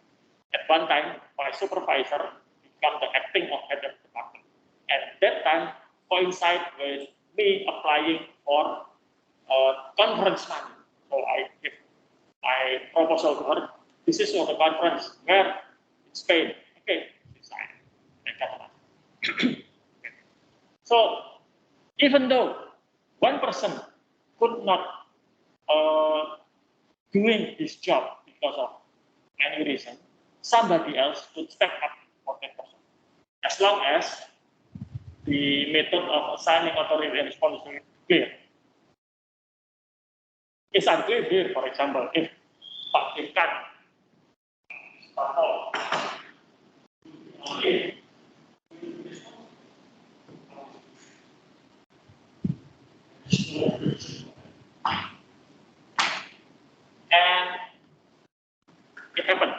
At one time, my supervisor became the acting of head of department. At that time, coincide with me applying for conference money. So I give my proposal to her. This is for the conference where it's paid. Okay, decide. Okay. So even though one person could not doing his job because of any reason, somebody else could step up for that person. As long as the method of assigning authority and responsibility is clear. It's unclear here, for example, if Pak Dekan and it happened.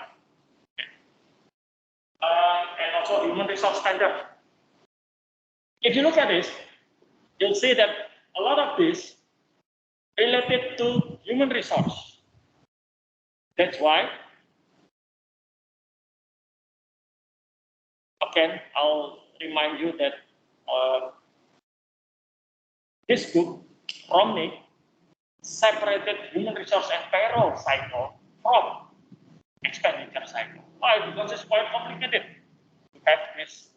And also human resource standard. If you look at this, you'll see that a lot of this related to human resource. That's why, again, I'll remind you that this book, Romney, separated human resource and payroll cycle from expenditure cycle. Why? Because it's quite complicated to have this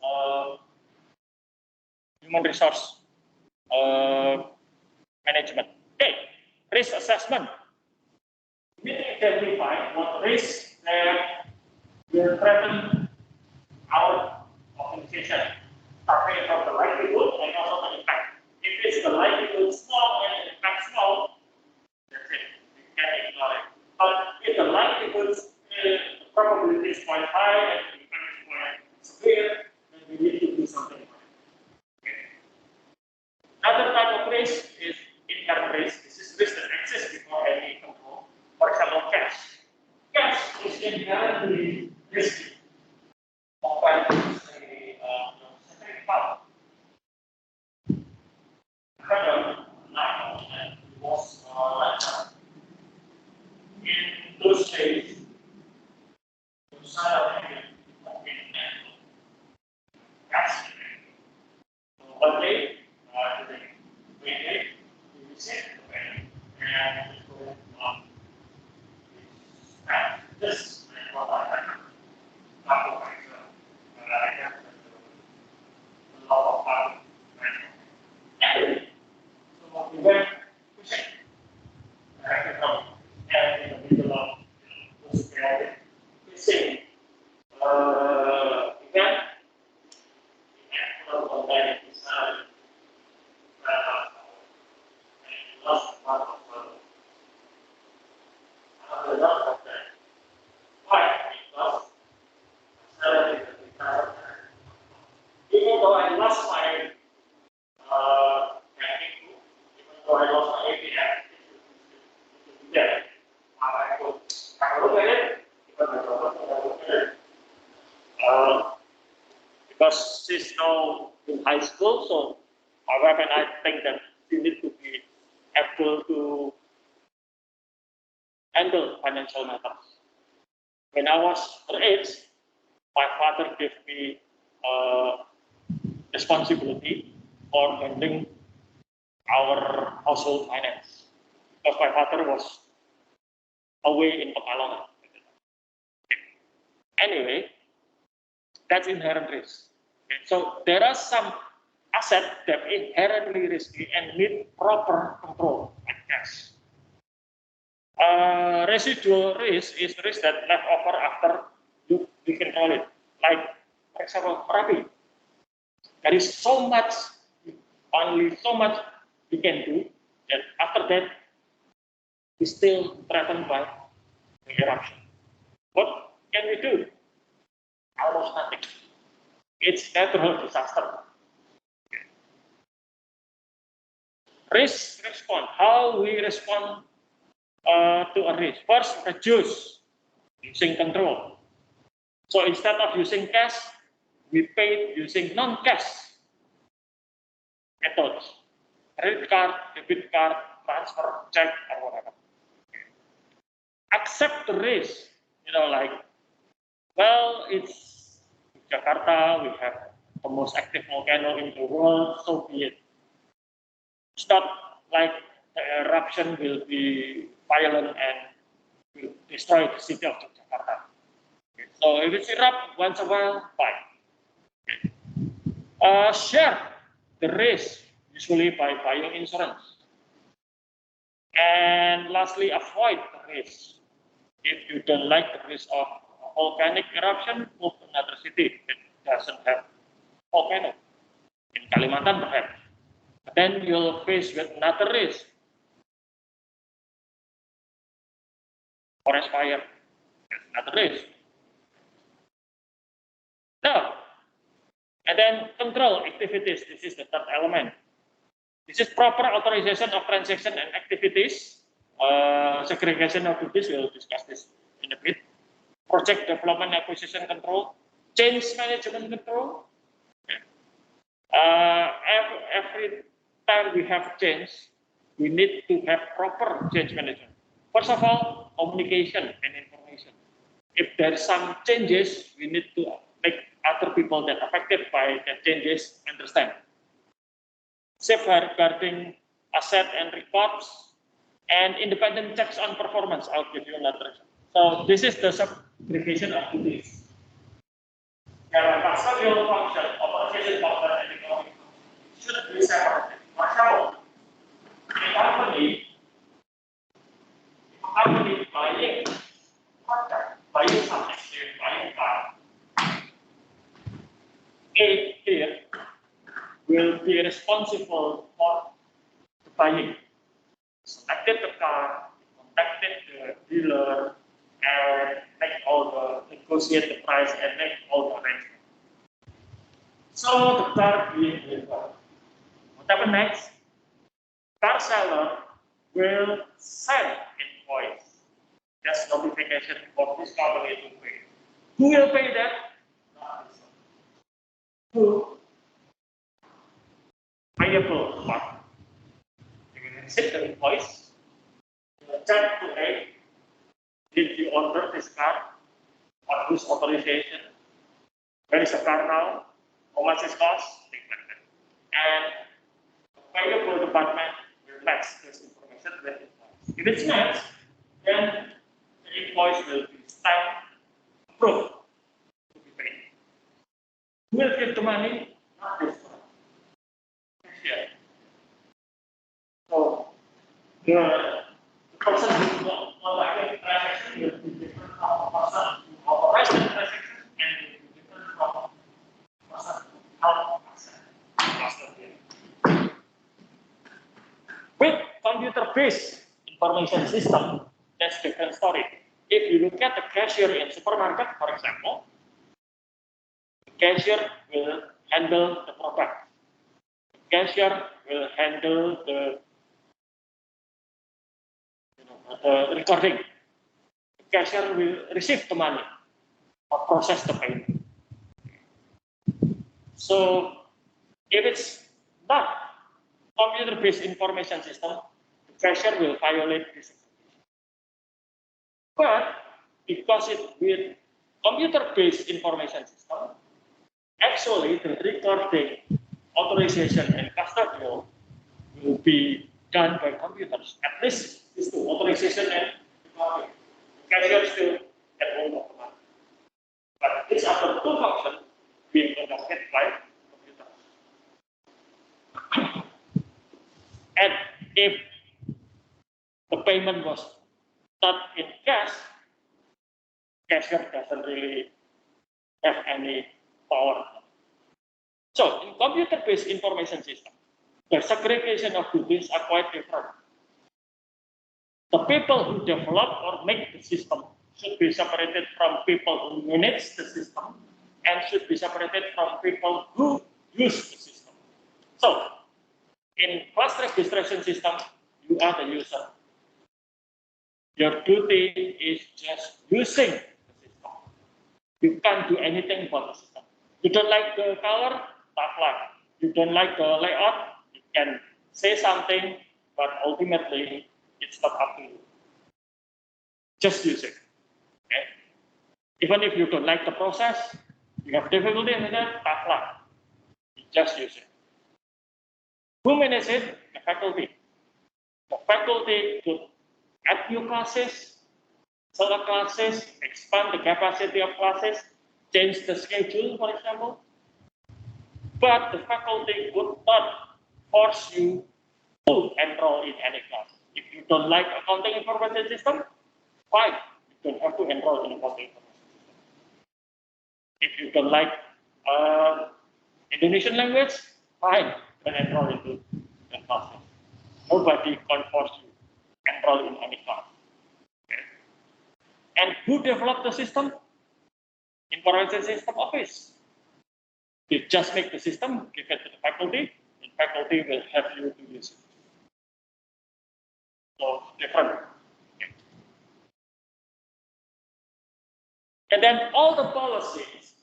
human resource management. Okay, risk assessment. We need to identify what risks that will threaten our organization, starting from the likelihood and also the impact. If it's the likelihood small and the impact small, that's it. We can ignore it. But if the likelihood probability is quite high and the impact is quite severe, then we need to do something about it. Okay. Another type of risk is inherent risk. This is risk that exists before any control. For example, cash. Cash is inherently risky compared to say synthetic power. Now, and was in those days, the side of cash. So one day, we visit and this and what I have. Not I have a lot of fun. Anyway, so we went fishing. I have to come and in the middle of this fishing event. We had a volcanic design. And lost part of the lot of that. Why? Because even though I lost my ranking, even though I lost my APM, yeah, I could look at it because I don't look at it. Because she's now in high school, so however, I think that she needs to be able to handle financial matters. When I was her age, my father gave me responsibility for handling our household finance. Because my father was away in Pekalongan. Anyway, that's inherent risk. Okay, so there are some assets that are inherently risky and need proper control, like cash. Residual risk is risk that left over after you control it. Like, for example, therapy. There is so much, only so much we can do, and after that, we still threatened by the eruption. What can we do? Almost nothing. It's natural disaster. Risk response. How we respond to a risk. First, reduce using control. So instead of using cash, we paid using non-cash methods. Credit card, debit card, transfer, check, or whatever. Accept the risk. Like, well, it's Jakarta, we have the most active volcano in the world, so be it. It's not like the eruption will be violent and will destroy the city of Jakarta. Okay. So if it's erupt once a while, fine. Okay. Share the risk, usually by buying insurance. And lastly, avoid the risk. If you don't like the risk of volcanic eruption, move to another city that doesn't have volcano. In Kalimantan, perhaps. But then you'll face with another risk. Forest fire. That's another risk. Now, and then control activities. This is the third element. This is proper authorization of transaction and activities. Segregation of duties, we'll discuss this in a bit. Project development acquisition control. Change management control. Every time we have change, we need to have proper change management. First of all, communication and information. If there are some changes, we need to make other people that are affected by the changes understand. Safeguarding asset and records, and independent checks on performance. I'll give you another example. So this is the segregation of duties. There are custodial function, authorization function, and economic function should be separated. For example, a company buying product, buying something, buying car, A here will be responsible for the buying. Selected the car, contacted the dealer, and make all the negotiate the price and make all the arrangements. So the car being delivered. What happens next? Car seller will send invoice. That's notification for this company to pay. Who will pay that? Who? Payable part. You will receive the invoice. You will check to pay. Did you order this car? On whose authorization? Where is the car now? How much it costs? And the payable department will match this information with invoice. If it's matched, then the invoice will be stamped, approved to be paid. Who will give the money? Not this one. Cashier. So the person who authorized the transaction will be different from the person who authorized the transaction and will be different from the person who helped us. With computer-based information system, that's a different story. If you look at the cashier in supermarket, for example, the cashier will handle the product. The cashier will handle the recording. The cashier will receive the money or process the payment. So if it's not computer-based information system, the cashier will violate this. But because it's with computer-based information system, actually the recording, authorization, and custodial will be done by computers. At least these two, authorization and recording. The cashier still at home of the money. But these other two functions being conducted by computers. And if the payment was done in cash, cashier doesn't really have any power. So in computer-based information system, the segregation of duties are quite different. The people who develop or make the system should be separated from people who manage the system and should be separated from people who use the system. So in class registration system, you are the user. Your duty is just using the system. You can't do anything about the system. You don't like the color, tough luck. You don't like the layout, you can say something, but ultimately it's not up to you. Just use it. Okay? Even if you don't like the process, you have difficulty with that, tough luck. You just use it. Who manages it? The faculty. The faculty could add new classes, select classes, expand the capacity of classes, change the schedule, for example. But the faculty would not force you to enroll in any class. If you don't like accounting information system, fine. You don't have to enroll in accounting information system. If you don't like Indonesian language, fine. You can enroll into the classes. Nobody can force you to enroll in any class. Okay. And who developed the system? Information system office. You just make the system, give it to the faculty, and faculty will help you to use it. So different. Okay. And then all the policies,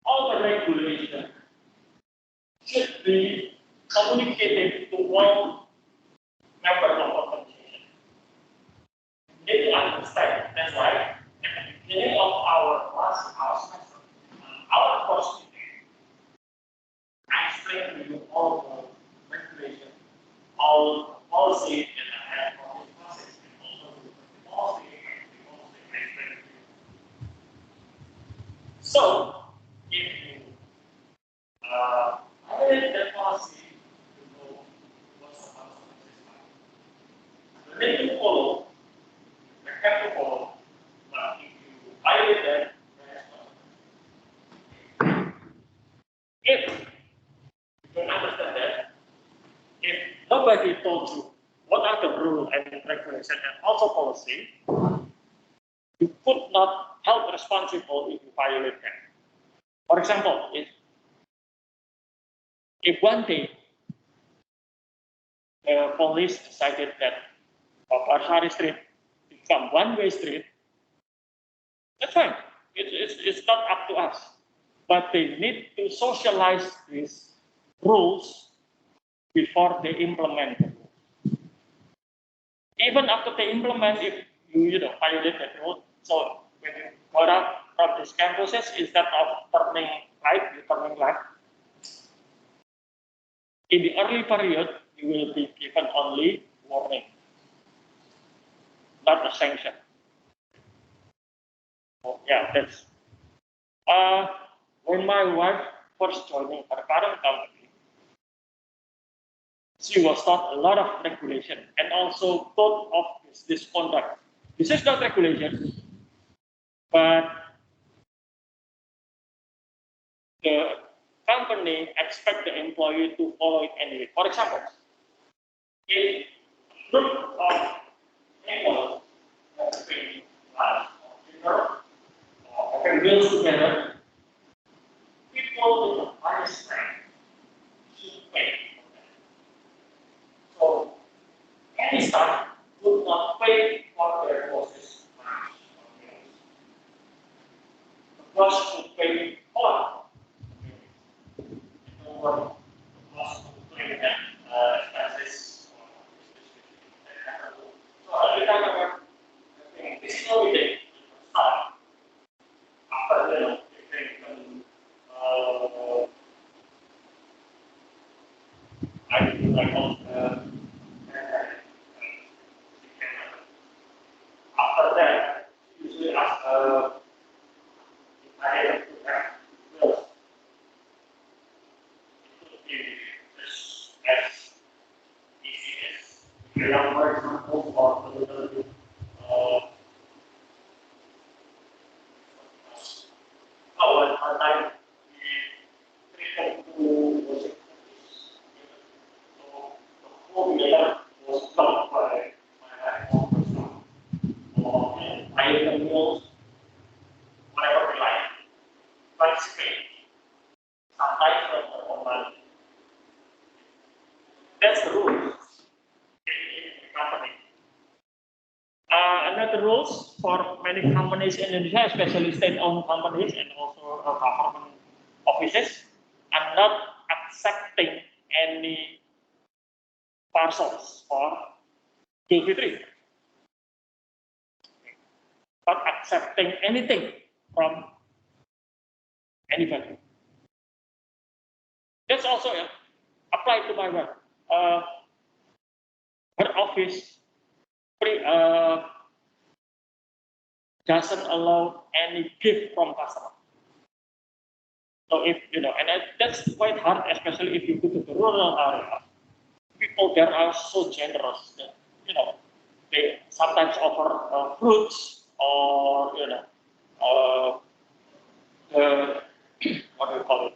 all the regulations should be communicated to all members of the organization. You need to understand. That's why at the beginning of our semester, our course meeting, I explained to you all the regulations, all the policies that I have for this process, and also the policy I explained to you. So, if you violate that policy, you know what's the consequences. The need to follow, the have to follow, but if you violate that, there is consequences. If you don't understand that, if nobody told you what are the rules and regulations and also policy, you could not held responsible if you violate them. For example, if one day the police decided that Barsari Street become one-way street, that's fine. It's not up to us. But they need to socialize these rules before they implement the rules. Even after they implement, if you violate that rule, so when you go out from these campuses, instead of turning right, you're turning left. In the early period, you will be given only warning, not a sanction. So, yeah, that's. When my wife first joining her current company, she was taught a lot of regulation and also code of business conduct. This is not regulation, but the company expect the employee to follow it anyway. For example, if a group of people having lunch or dinner or having meals together, people in the highest rank should pay for that. So any staff would not pay for their bosses' lunch or meals. The boss would pay for was doing that expenses. So every time I work, this is how we did start. After that, I do like all after that, usually ask if I have to have bills. As easy as for example, or a little bit our time we treated to was so the whole year was blocked by my own personal or I meals, whatever we like. Participate. Sometimes from the online. That's the rule in the company. Another rules for many companies in Indonesia, especially state-owned companies and also government offices, are not accepting any parcels for Idul Fitri. Not accepting anything from anybody. That's also applied to my work. Her office doesn't allow any gift from customer. So if and that's quite hard, especially if you go to the rural area. People there are so generous that they sometimes offer fruits or the what do you call it?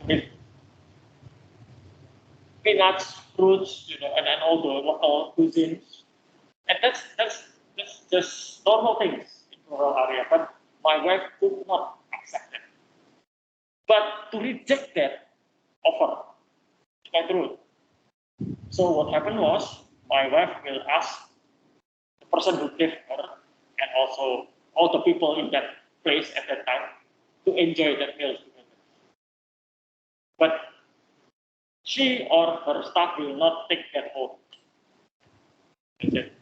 With peanuts, fruits, and all the local cuisines, and that's just normal things in rural area. But my wife could not accept it. But to reject that offer is quite rude. So what happened was my wife will ask the person who gave her and also all the people in that place at that time to enjoy that meal together. But she or her staff will not take that home. That's it.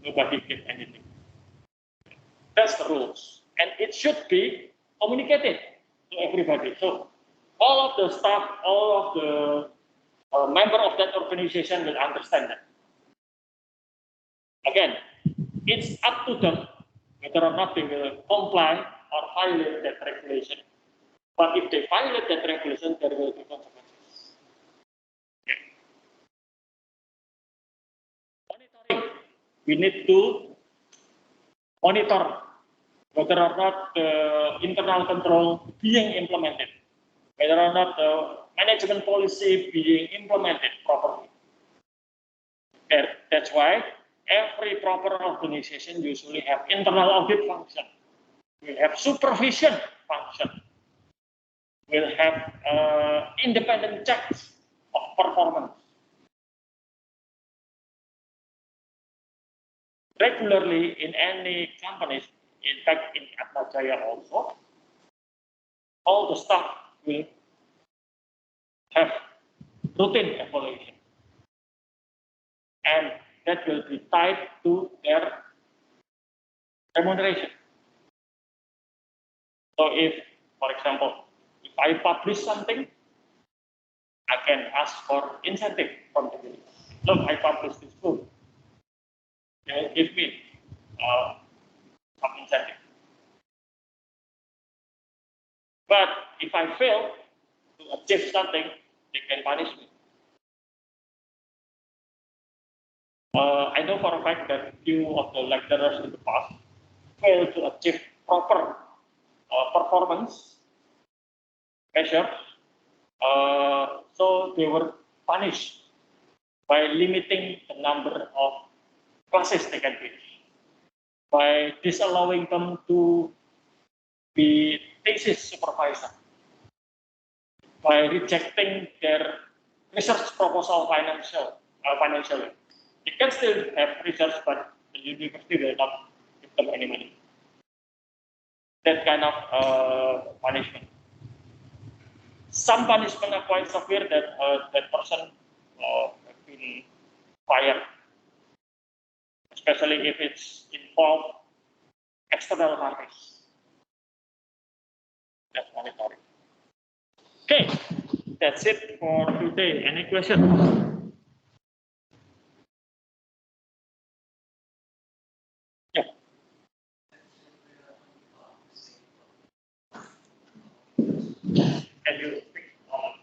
Nobody get anything. That's the rules. And it should be communicated to everybody. So all of the staff, all of the member of that organization will understand that. Again, it's up to them whether or not they will comply or violate that regulation. But if they violate that regulation, there will be consequences. Okay. Monitoring. We need to monitor whether or not the internal control being implemented, whether or not the management policy being implemented properly. That's why every proper organization usually have internal audit function, will have supervision function, will have independent checks of performance. Regularly in any companies, in fact in Atma Jaya also, all the staff will have routine evaluation. And that will be tied to their remuneration. So if, for example, if I publish something, I can ask for incentive from the company. Look, I published this book. They will give me some incentive. But if I fail to achieve something, they can punish me. I know for a fact that few of the lecturers in the past failed to achieve proper performance measures, so they were punished by limiting the number of classes they can teach, by disallowing them to be thesis supervisor, by rejecting their research proposal financially. They can still have research, but the university will not give them any money. That kind of punishment. Some punishment are quite severe that that person has been fired, especially if it's involved external parties. That's monitoring. Okay, that's it for today. Any questions? Yeah. Can you speak on?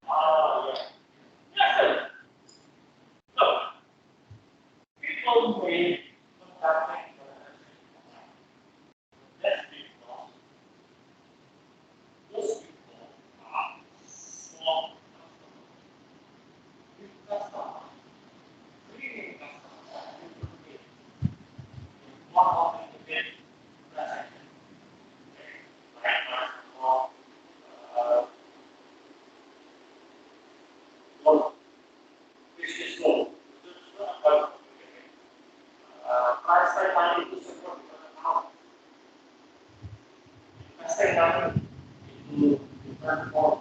Yeah. Yes, sir. So, people may contacting less people. Those people are small customers, premium customers. One of the big transactions, like loan, business loan. Price tag money to support the account. Price tag money to transform.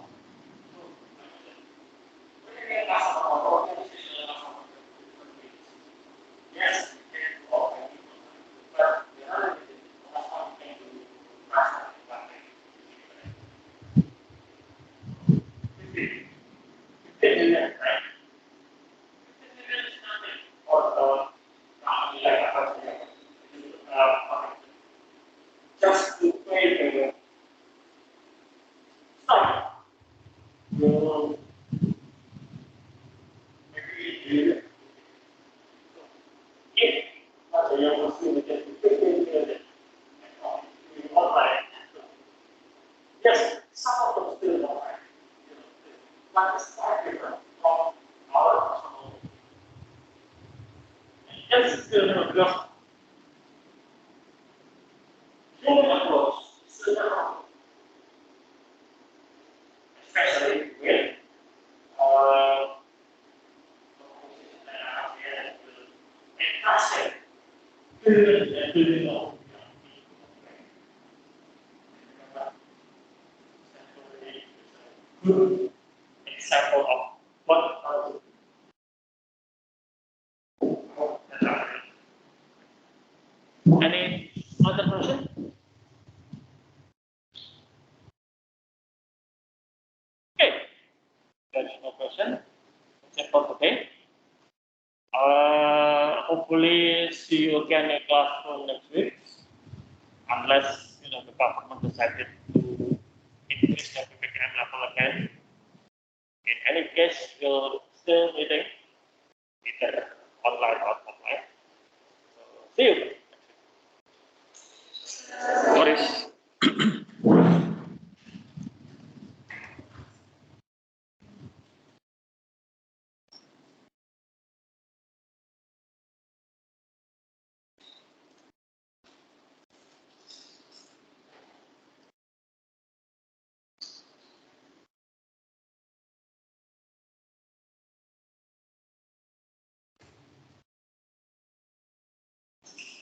Yes, we can do all that, but the other thing is also we can do price tag. 50 million, right? yang mesti menjadi pimpinan online. Yes, some of them still online. But it's quite different from our personal. Yes, still because human approach is still different, especially with good example of what any other person? Okay, there is no question. That's it for today. Hopefully see you again in classroom next week, unless the government decided to increase the PPKM level again. In any case, we'll still meeting either